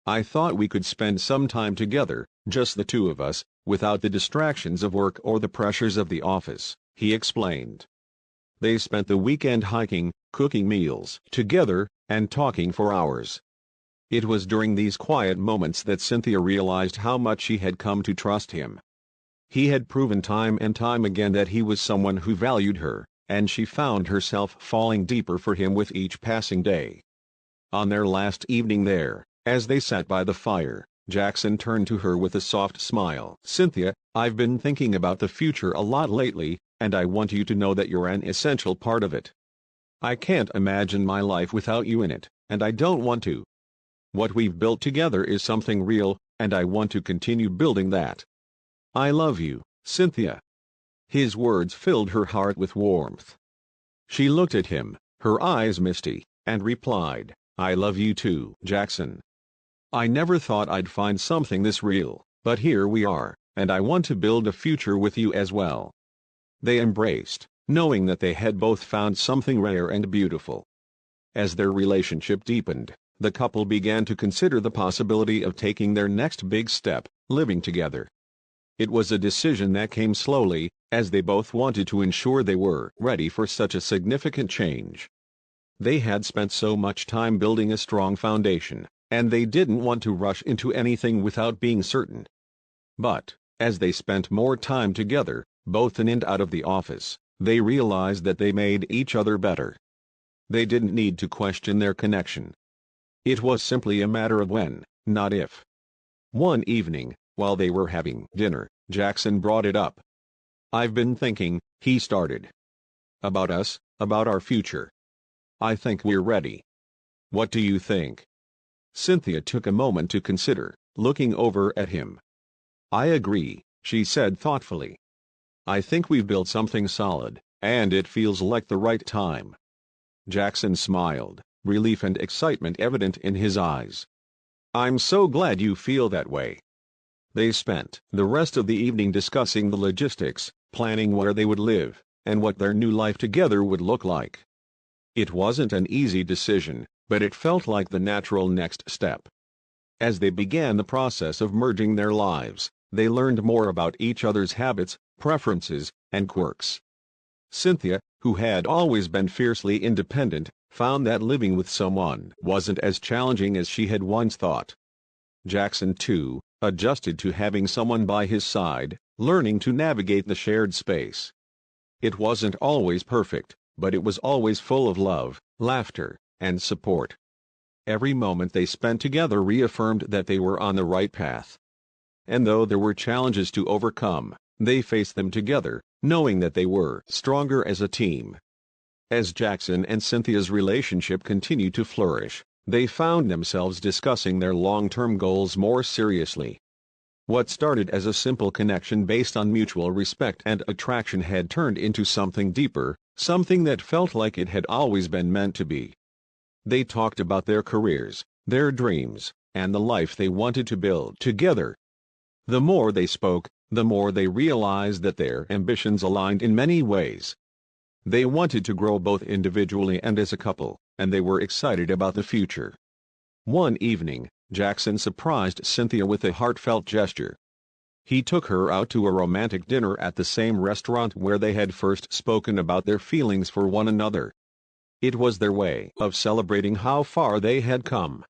"I thought we could spend some time together, just the two of us, without the distractions of work or the pressures of the office," he explained. They spent the weekend hiking, cooking meals together, and talking for hours. It was during these quiet moments that Cynthia realized how much she had come to trust him. He had proven time and time again that he was someone who valued her, and she found herself falling deeper for him with each passing day. On their last evening there, as they sat by the fire, Jackson turned to her with a soft smile. "Cynthia, I've been thinking about the future a lot lately, and I want you to know that you're an essential part of it. I can't imagine my life without you in it, and I don't want to. What we've built together is something real, and I want to continue building that. I love you, Cynthia." His words filled her heart with warmth. She looked at him, her eyes misty, and replied, "I love you too, Jackson. I never thought I'd find something this real, but here we are, and I want to build a future with you as well." They embraced, knowing that they had both found something rare and beautiful. As their relationship deepened, the couple began to consider the possibility of taking their next big step, living together. It was a decision that came slowly, as they both wanted to ensure they were ready for such a significant change. They had spent so much time building a strong foundation, and they didn't want to rush into anything without being certain. But, as they spent more time together, both in and out of the office, they realized that they made each other better. They didn't need to question their connection. It was simply a matter of when, not if. One evening, while they were having dinner, Jackson brought it up. "I've been thinking," he started. "About us, about our future. I think we're ready. What do you think?" Cynthia took a moment to consider, looking over at him. "I agree," she said thoughtfully. "I think we've built something solid, and it feels like the right time." Jackson smiled, relief and excitement evident in his eyes. "I'm so glad you feel that way." They spent the rest of the evening discussing the logistics, planning where they would live, and what their new life together would look like. It wasn't an easy decision, but it felt like the natural next step. As they began the process of merging their lives, they learned more about each other's habits, preferences, and quirks. Cynthia, who had always been fiercely independent, found that living with someone wasn't as challenging as she had once thought. Jackson, too, adjusted to having someone by his side, learning to navigate the shared space. It wasn't always perfect, but it was always full of love, laughter, and support. Every moment they spent together reaffirmed that they were on the right path. And though there were challenges to overcome, they faced them together, knowing that they were stronger as a team. As Jackson and Cynthia's relationship continued to flourish, they found themselves discussing their long-term goals more seriously. What started as a simple connection based on mutual respect and attraction had turned into something deeper, something that felt like it had always been meant to be. They talked about their careers, their dreams, and the life they wanted to build together. The more they spoke, the more they realized that their ambitions aligned in many ways. They wanted to grow both individually and as a couple, and they were excited about the future. One evening, Jackson surprised Cynthia with a heartfelt gesture. He took her out to a romantic dinner at the same restaurant where they had first spoken about their feelings for one another. It was their way of celebrating how far they had come.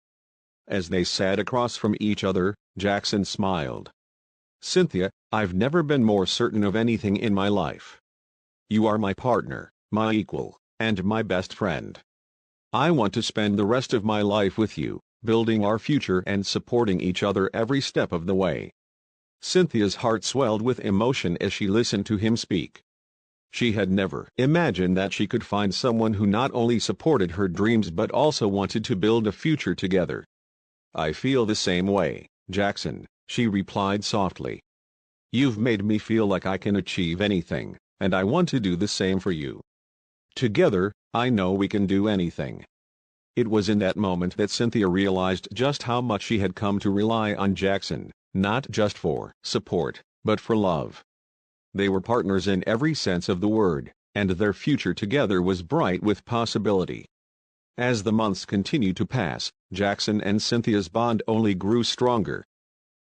As they sat across from each other, Jackson smiled. "Cynthia, I've never been more certain of anything in my life. You are my partner, my equal, and my best friend. I want to spend the rest of my life with you, building our future and supporting each other every step of the way." Cynthia's heart swelled with emotion as she listened to him speak. She had never imagined that she could find someone who not only supported her dreams but also wanted to build a future together. "I feel the same way, Jackson," she replied softly. "You've made me feel like I can achieve anything, and I want to do the same for you." Together, I know we can do anything." It was in that moment that Cynthia realized just how much she had come to rely on Jackson, not just for support, but for love. They were partners in every sense of the word, and their future together was bright with possibility. As the months continued to pass, Jackson and Cynthia's bond only grew stronger.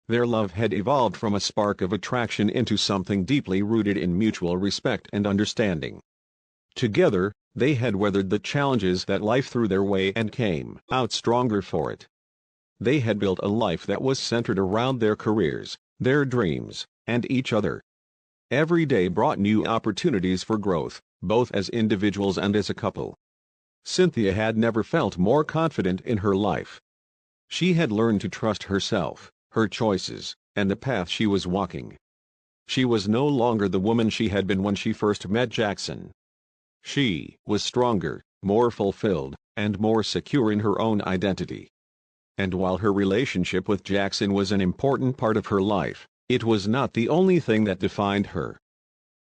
Their love had evolved from a spark of attraction into something deeply rooted in mutual respect and understanding. Together, they had weathered the challenges that life threw their way and came out stronger for it. They had built a life that was centered around their careers, their dreams, and each other. Every day brought new opportunities for growth, both as individuals and as a couple. Cynthia had never felt more confident in her life. She had learned to trust herself, her choices, and the path she was walking. She was no longer the woman she had been when she first met Jackson. She was stronger, more fulfilled, and more secure in her own identity. And while her relationship with Jackson was an important part of her life, it was not the only thing that defined her.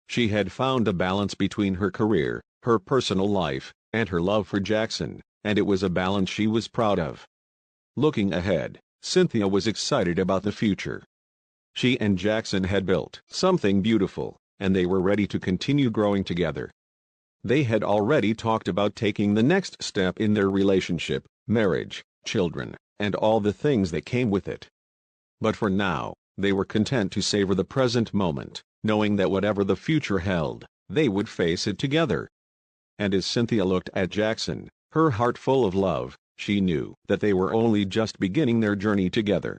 She had found a balance between her career, her personal life, and her love for Jackson, and it was a balance she was proud of. Looking ahead, Cynthia was excited about the future. She and Jackson had built something beautiful, and they were ready to continue growing together. They had already talked about taking the next step in their relationship, marriage, children, and all the things that came with it. But for now, they were content to savor the present moment, knowing that whatever the future held, they would face it together. And as Cynthia looked at Jackson, her heart full of love, she knew that they were only just beginning their journey together.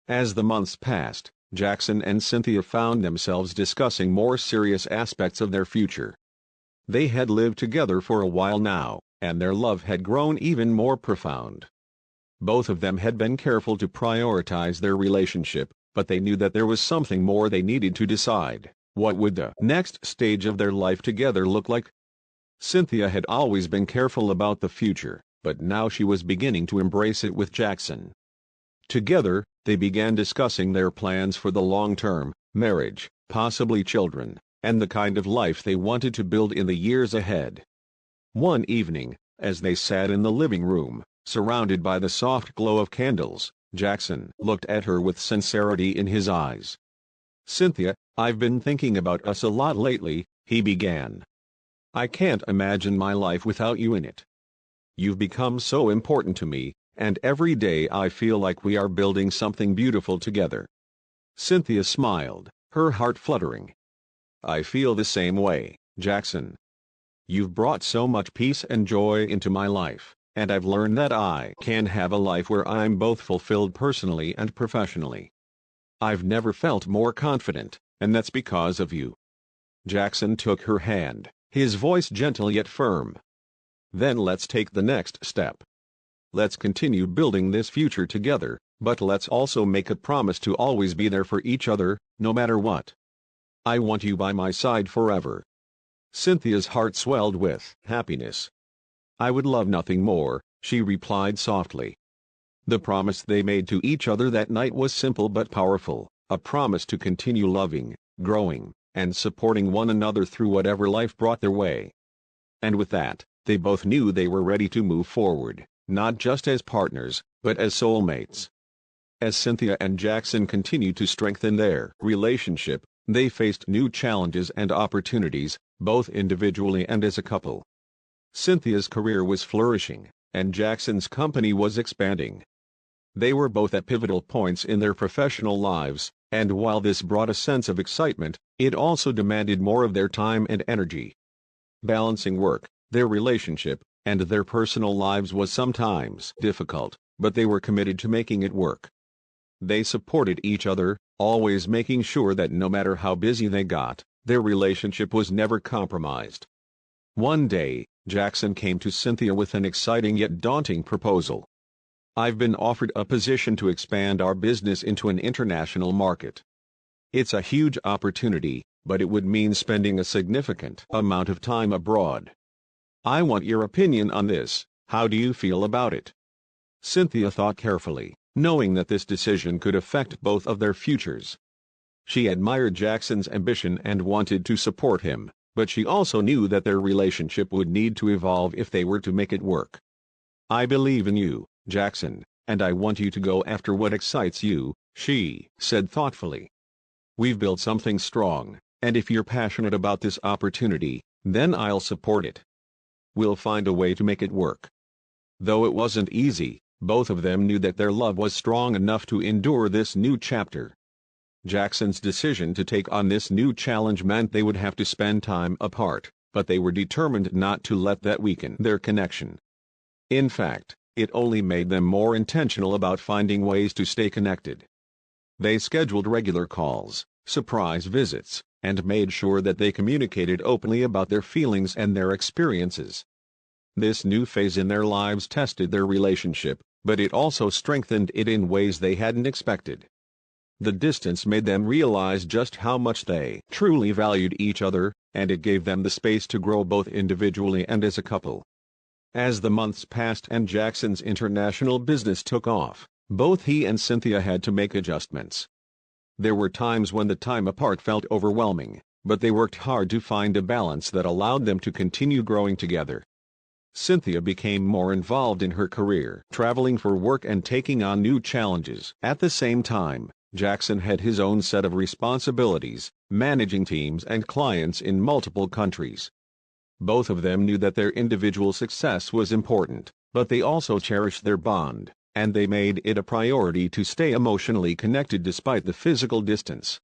As the months passed, Jackson and Cynthia found themselves discussing more serious aspects of their future. They had lived together for a while now, and their love had grown even more profound. Both of them had been careful to prioritize their relationship, but they knew that there was something more they needed to decide. What would the next stage of their life together look like? Cynthia had always been careful about the future, but now she was beginning to embrace it with Jackson. Together, they began discussing their plans for the long term, marriage, possibly children, and the kind of life they wanted to build in the years ahead. One evening, as they sat in the living room, surrounded by the soft glow of candles, Jackson looked at her with sincerity in his eyes. "Cynthia, I've been thinking about us a lot lately," he began. "I can't imagine my life without you in it. You've become so important to me, and every day I feel like we are building something beautiful together." Cynthia smiled, her heart fluttering. "I feel the same way, Jackson. You've brought so much peace and joy into my life, and I've learned that I can have a life where I'm both fulfilled personally and professionally. I've never felt more confident, and that's because of you." Jackson took her hand, his voice gentle yet firm. "Then let's take the next step. Let's continue building this future together, but let's also make a promise to always be there for each other, no matter what. I want you by my side forever." Cynthia's heart swelled with happiness. "I would love nothing more," she replied softly. The promise they made to each other that night was simple but powerful, a promise to continue loving, growing, and supporting one another through whatever life brought their way. And with that, they both knew they were ready to move forward, not just as partners, but as soulmates. As Cynthia and Jackson continued to strengthen their relationship, they faced new challenges and opportunities, both individually and as a couple. Cynthia's career was flourishing, and Jackson's company was expanding. They were both at pivotal points in their professional lives, and while this brought a sense of excitement, it also demanded more of their time and energy. Balancing work, their relationship, and their personal lives was sometimes difficult, but they were committed to making it work. They supported each other, always making sure that no matter how busy they got, their relationship was never compromised. One day, Jackson came to Cynthia with an exciting yet daunting proposal. "I've been offered a position to expand our business into an international market. It's a huge opportunity, but it would mean spending a significant amount of time abroad. I want your opinion on this. How do you feel about it?" Cynthia thought carefully, knowing that this decision could affect both of their futures. She admired Jackson's ambition and wanted to support him, but she also knew that their relationship would need to evolve if they were to make it work. "I believe in you, Jackson, and I want you to go after what excites you," she said thoughtfully. "We've built something strong, and if you're passionate about this opportunity, then I'll support it. We'll find a way to make it work." Though it wasn't easy, both of them knew that their love was strong enough to endure this new chapter. Jackson's decision to take on this new challenge meant they would have to spend time apart, but they were determined not to let that weaken their connection. In fact, it only made them more intentional about finding ways to stay connected. They scheduled regular calls, surprise visits, and made sure that they communicated openly about their feelings and their experiences. This new phase in their lives tested their relationship, but it also strengthened it in ways they hadn't expected. The distance made them realize just how much they truly valued each other, and it gave them the space to grow both individually and as a couple. As the months passed and Jackson's international business took off, both he and Cynthia had to make adjustments. There were times when the time apart felt overwhelming, but they worked hard to find a balance that allowed them to continue growing together. Cynthia became more involved in her career, traveling for work and taking on new challenges. At the same time, Jackson had his own set of responsibilities, managing teams and clients in multiple countries. Both of them knew that their individual success was important, but they also cherished their bond, and they made it a priority to stay emotionally connected despite the physical distance.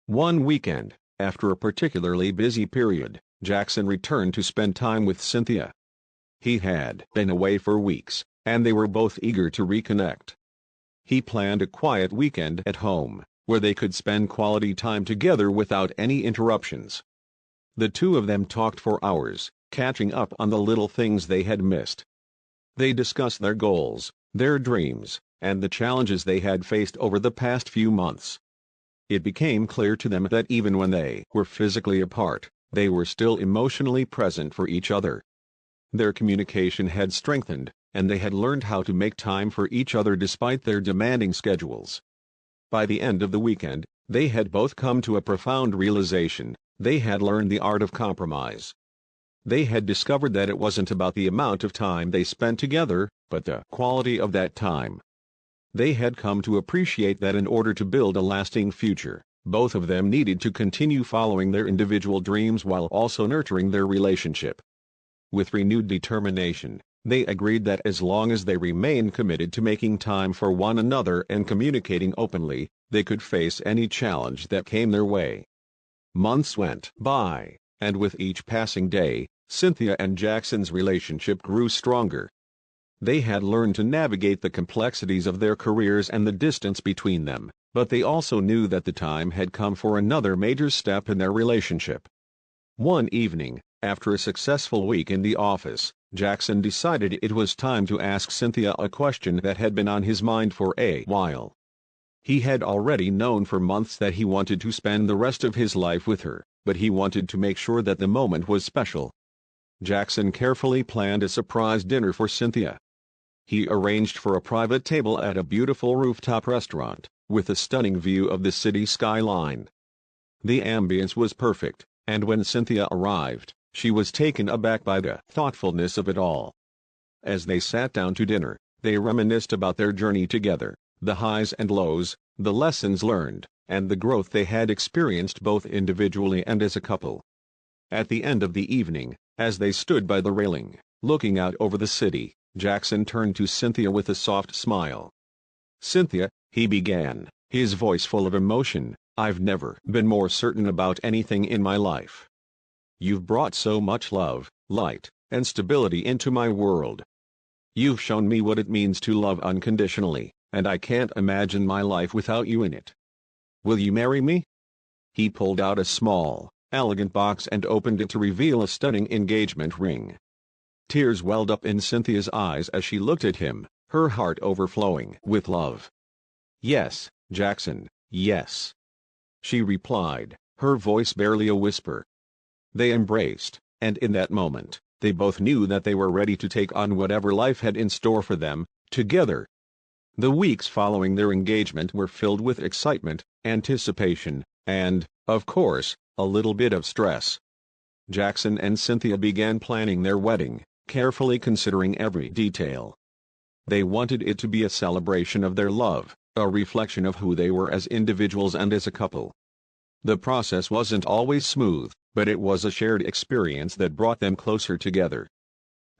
One weekend, after a particularly busy period, Jackson returned to spend time with Cynthia. He had been away for weeks, and they were both eager to reconnect. He planned a quiet weekend at home, where they could spend quality time together without any interruptions. The two of them talked for hours, catching up on the little things they had missed. They discussed their goals, their dreams, and the challenges they had faced over the past few months. It became clear to them that even when they were physically apart, they were still emotionally present for each other. Their communication had strengthened, and they had learned how to make time for each other despite their demanding schedules. By the end of the weekend, they had both come to a profound realization: they had learned the art of compromise. They had discovered that it wasn't about the amount of time they spent together, but the quality of that time. They had come to appreciate that in order to build a lasting future, both of them needed to continue following their individual dreams while also nurturing their relationship. With renewed determination, they agreed that as long as they remained committed to making time for one another and communicating openly, they could face any challenge that came their way. Months went by, and with each passing day, Cynthia and Jackson's relationship grew stronger. They had learned to navigate the complexities of their careers and the distance between them, but they also knew that the time had come for another major step in their relationship. One evening, after a successful week in the office, Jackson decided it was time to ask Cynthia a question that had been on his mind for a while. He had already known for months that he wanted to spend the rest of his life with her, but he wanted to make sure that the moment was special. Jackson carefully planned a surprise dinner for Cynthia. He arranged for a private table at a beautiful rooftop restaurant, with a stunning view of the city skyline. The ambience was perfect, and when Cynthia arrived, she was taken aback by the thoughtfulness of it all. As they sat down to dinner, they reminisced about their journey together, the highs and lows, the lessons learned, and the growth they had experienced both individually and as a couple. At the end of the evening, as they stood by the railing, looking out over the city, Jackson turned to Cynthia with a soft smile. "Cynthia," he began, his voice full of emotion, "I've never been more certain about anything in my life. You've brought so much love, light, and stability into my world. You've shown me what it means to love unconditionally, and I can't imagine my life without you in it. Will you marry me?" He pulled out a small, elegant box and opened it to reveal a stunning engagement ring. Tears welled up in Cynthia's eyes as she looked at him, her heart overflowing with love. "Yes, Jackson, yes," she replied, her voice barely a whisper. They embraced, and in that moment, they both knew that they were ready to take on whatever life had in store for them, together. The weeks following their engagement were filled with excitement, anticipation, and, of course, a little bit of stress. Jackson and Cynthia began planning their wedding, carefully considering every detail. They wanted it to be a celebration of their love, a reflection of who they were as individuals and as a couple. The process wasn't always smooth, but it was a shared experience that brought them closer together.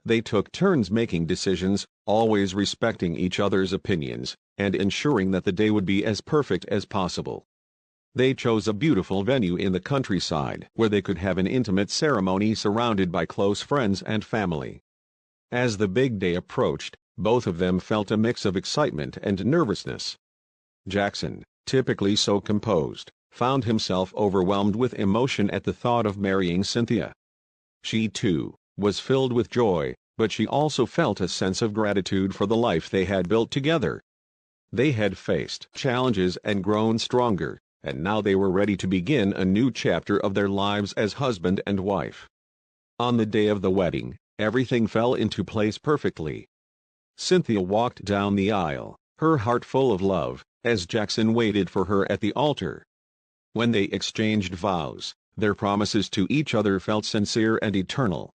They took turns making decisions, always respecting each other's opinions, and ensuring that the day would be as perfect as possible. They chose a beautiful venue in the countryside where they could have an intimate ceremony surrounded by close friends and family. As the big day approached, both of them felt a mix of excitement and nervousness. Jackson, typically so composed, found himself overwhelmed with emotion at the thought of marrying Cynthia. She, too, was filled with joy, but she also felt a sense of gratitude for the life they had built together. They had faced challenges and grown stronger, and now they were ready to begin a new chapter of their lives as husband and wife. On the day of the wedding, everything fell into place perfectly. Cynthia walked down the aisle, her heart full of love, as Jackson waited for her at the altar. When they exchanged vows, their promises to each other felt sincere and eternal.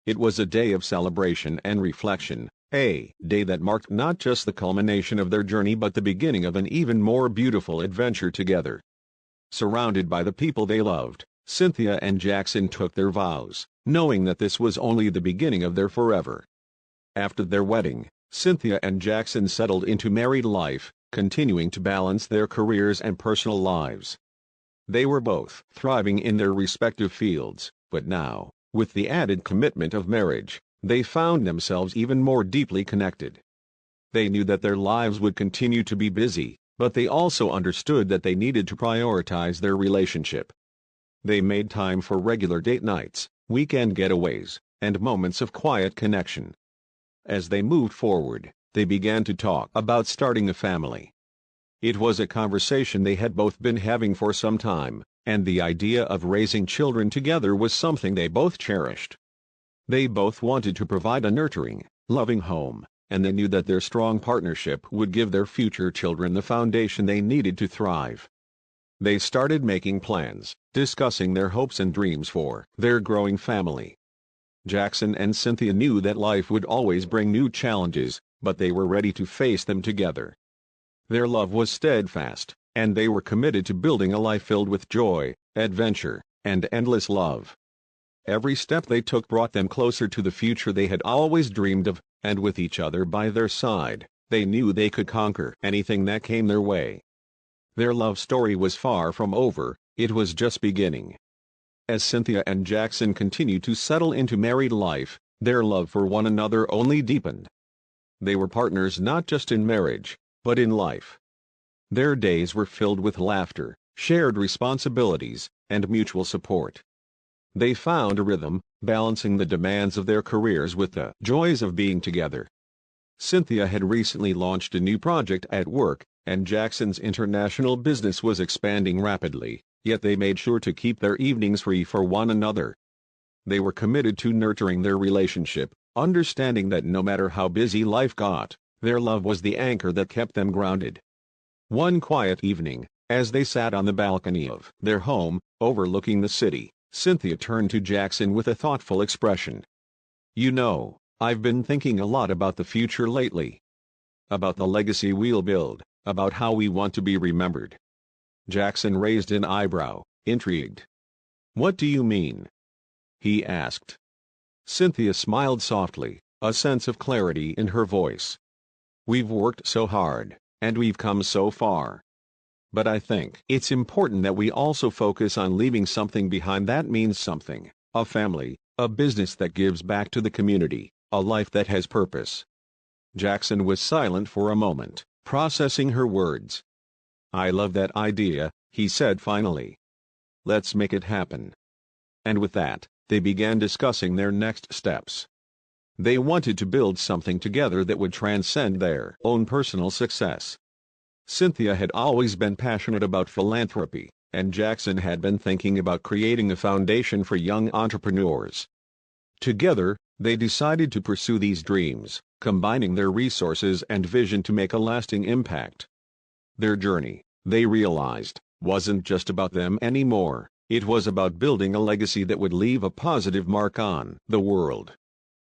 It was a day of celebration and reflection, a day that marked not just the culmination of their journey but the beginning of an even more beautiful adventure together. Surrounded by the people they loved, Cynthia and Jackson took their vows, knowing that this was only the beginning of their forever. After their wedding, Cynthia and Jackson settled into married life, continuing to balance their careers and personal lives. They were both thriving in their respective fields, but now, with the added commitment of marriage, they found themselves even more deeply connected. They knew that their lives would continue to be busy, but they also understood that they needed to prioritize their relationship. They made time for regular date nights, weekend getaways, and moments of quiet connection. As they moved forward, they began to talk about starting a family. It was a conversation they had both been having for some time, and the idea of raising children together was something they both cherished. They both wanted to provide a nurturing, loving home, and they knew that their strong partnership would give their future children the foundation they needed to thrive. They started making plans, discussing their hopes and dreams for their growing family. Jackson and Cynthia knew that life would always bring new challenges, but they were ready to face them together. Their love was steadfast, and they were committed to building a life filled with joy, adventure, and endless love. Every step they took brought them closer to the future they had always dreamed of, and with each other by their side, they knew they could conquer anything that came their way. Their love story was far from over, it was just beginning. As Cynthia and Jackson continued to settle into married life, their love for one another only deepened. They were partners not just in marriage, but in life. Their days were filled with laughter, shared responsibilities, and mutual support. They found a rhythm, balancing the demands of their careers with the joys of being together. Cynthia had recently launched a new project at work, and Jackson's international business was expanding rapidly, yet they made sure to keep their evenings free for one another. They were committed to nurturing their relationship, understanding that no matter how busy life got, their love was the anchor that kept them grounded. One quiet evening, as they sat on the balcony of their home, overlooking the city, Cynthia turned to Jackson with a thoughtful expression. "You know, I've been thinking a lot about the future lately. About the legacy we'll build, about how we want to be remembered." Jackson raised an eyebrow, intrigued. "What do you mean?" he asked. Cynthia smiled softly, a sense of clarity in her voice. "We've worked so hard, and we've come so far. But I think it's important that we also focus on leaving something behind that means something, a family, a business that gives back to the community, a life that has purpose." Jackson was silent for a moment, processing her words. "I love that idea," he said finally. "Let's make it happen." And with that, they began discussing their next steps. They wanted to build something together that would transcend their own personal success. Cynthia had always been passionate about philanthropy, and Jackson had been thinking about creating a foundation for young entrepreneurs. Together, they decided to pursue these dreams, combining their resources and vision to make a lasting impact. Their journey, they realized, wasn't just about them anymore, It was about building a legacy that would leave a positive mark on the world.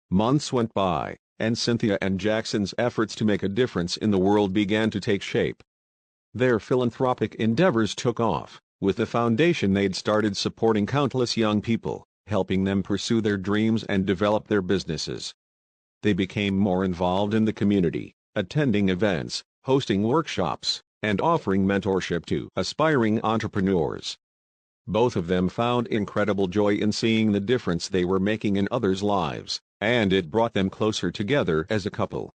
Months went by, and Cynthia and Jackson's efforts to make a difference in the world began to take shape. Their philanthropic endeavors took off, with the foundation they'd started supporting countless young people, helping them pursue their dreams and develop their businesses. They became more involved in the community, attending events, hosting workshops, and offering mentorship to aspiring entrepreneurs. Both of them found incredible joy in seeing the difference they were making in others' lives, and it brought them closer together as a couple.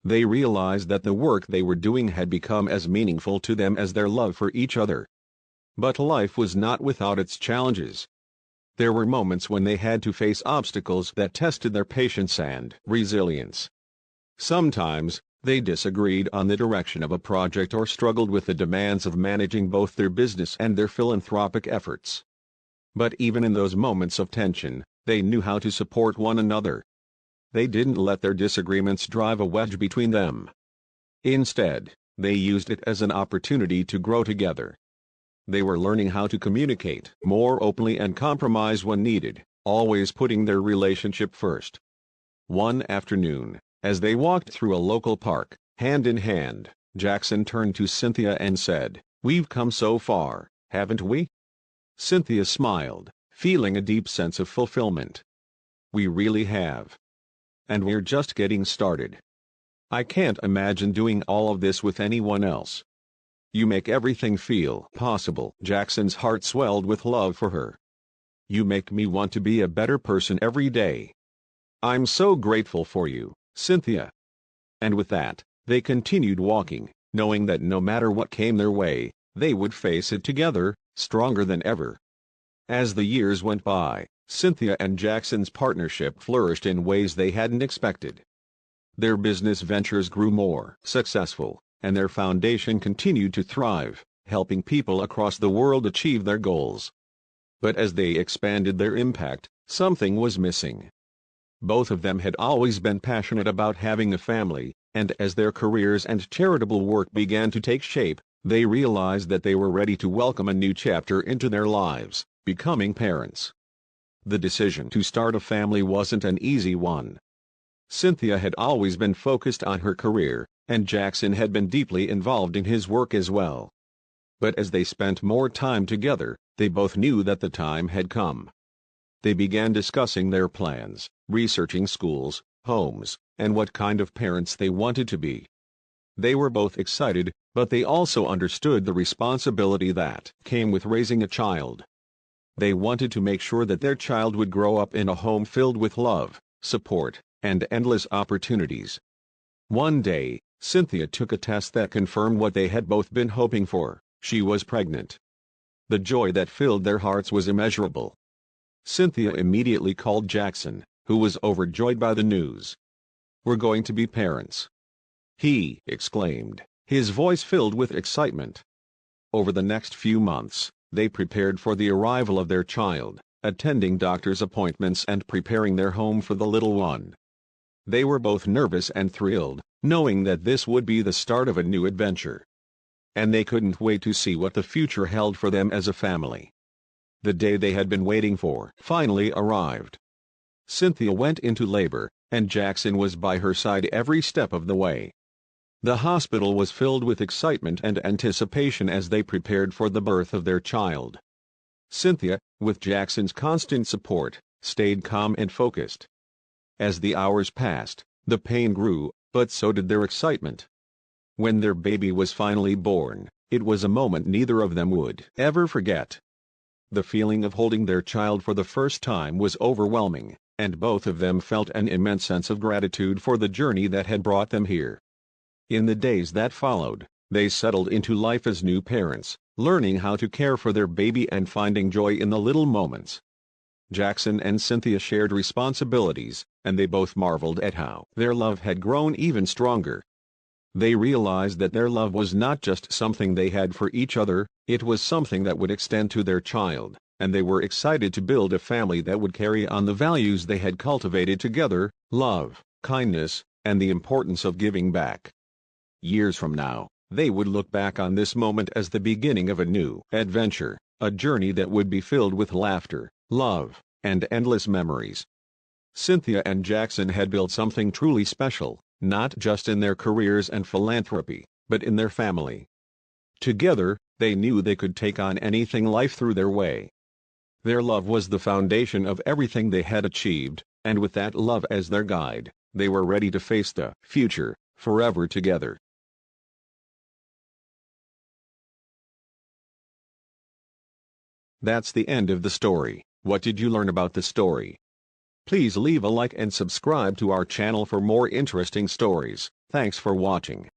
They realized that the work they were doing had become as meaningful to them as their love for each other. But life was not without its challenges. There were moments when they had to face obstacles that tested their patience and resilience. Sometimes, they disagreed on the direction of a project or struggled with the demands of managing both their business and their philanthropic efforts. But even in those moments of tension, they knew how to support one another. They didn't let their disagreements drive a wedge between them. Instead, they used it as an opportunity to grow together. They were learning how to communicate more openly and compromise when needed, always putting their relationship first. One afternoon, as they walked through a local park, hand in hand, Jackson turned to Cynthia and said, "We've come so far, haven't we?" Cynthia smiled, feeling a deep sense of fulfillment. "We really have. And we're just getting started. I can't imagine doing all of this with anyone else. You make everything feel possible." Jackson's heart swelled with love for her. "You make me want to be a better person every day. I'm so grateful for you, Cynthia." And with that, they continued walking, knowing that no matter what came their way, they would face it together, stronger than ever. As the years went by, Cynthia and Jackson's partnership flourished in ways they hadn't expected. Their business ventures grew more successful, and their foundation continued to thrive, helping people across the world achieve their goals. But as they expanded their impact, something was missing. Both of them had always been passionate about having a family, and as their careers and charitable work began to take shape, they realized that they were ready to welcome a new chapter into their lives, becoming parents. The decision to start a family wasn't an easy one. Cynthia had always been focused on her career, and Jackson had been deeply involved in his work as well. But as they spent more time together, they both knew that the time had come. They began discussing their plans, researching schools, homes, and what kind of parents they wanted to be. They were both excited, but they also understood the responsibility that came with raising a child. They wanted to make sure that their child would grow up in a home filled with love, support, and endless opportunities. One day, Cynthia took a test that confirmed what they had both been hoping for: she was pregnant. The joy that filled their hearts was immeasurable. Cynthia immediately called Jackson, who was overjoyed by the news. "We're going to be parents," he exclaimed, his voice filled with excitement. Over the next few months, they prepared for the arrival of their child, attending doctor's appointments and preparing their home for the little one. They were both nervous and thrilled, knowing that this would be the start of a new adventure. And they couldn't wait to see what the future held for them as a family. The day they had been waiting for finally arrived. Cynthia went into labor, and Jackson was by her side every step of the way. The hospital was filled with excitement and anticipation as they prepared for the birth of their child. Cynthia, with Jackson's constant support, stayed calm and focused. As the hours passed, the pain grew, but so did their excitement. When their baby was finally born, it was a moment neither of them would ever forget. The feeling of holding their child for the first time was overwhelming, and both of them felt an immense sense of gratitude for the journey that had brought them here. In the days that followed, they settled into life as new parents, learning how to care for their baby and finding joy in the little moments. Jackson and Cynthia shared responsibilities, and they both marveled at how their love had grown even stronger. They realized that their love was not just something they had for each other, it was something that would extend to their child, and they were excited to build a family that would carry on the values they had cultivated together: love, kindness, and the importance of giving back. Years from now, they would look back on this moment as the beginning of a new adventure, A journey that would be filled with laughter, love, and endless memories. Cynthia and Jackson had built something truly special, not just in their careers and philanthropy, but in their family. Together, they knew they could take on anything life threw their way. Their love was the foundation of everything they had achieved, and with that love as their guide, they were ready to face the future, forever together. That's the end of the story. What did you learn about the story? Please leave a like and subscribe to our channel for more interesting stories. Thanks for watching.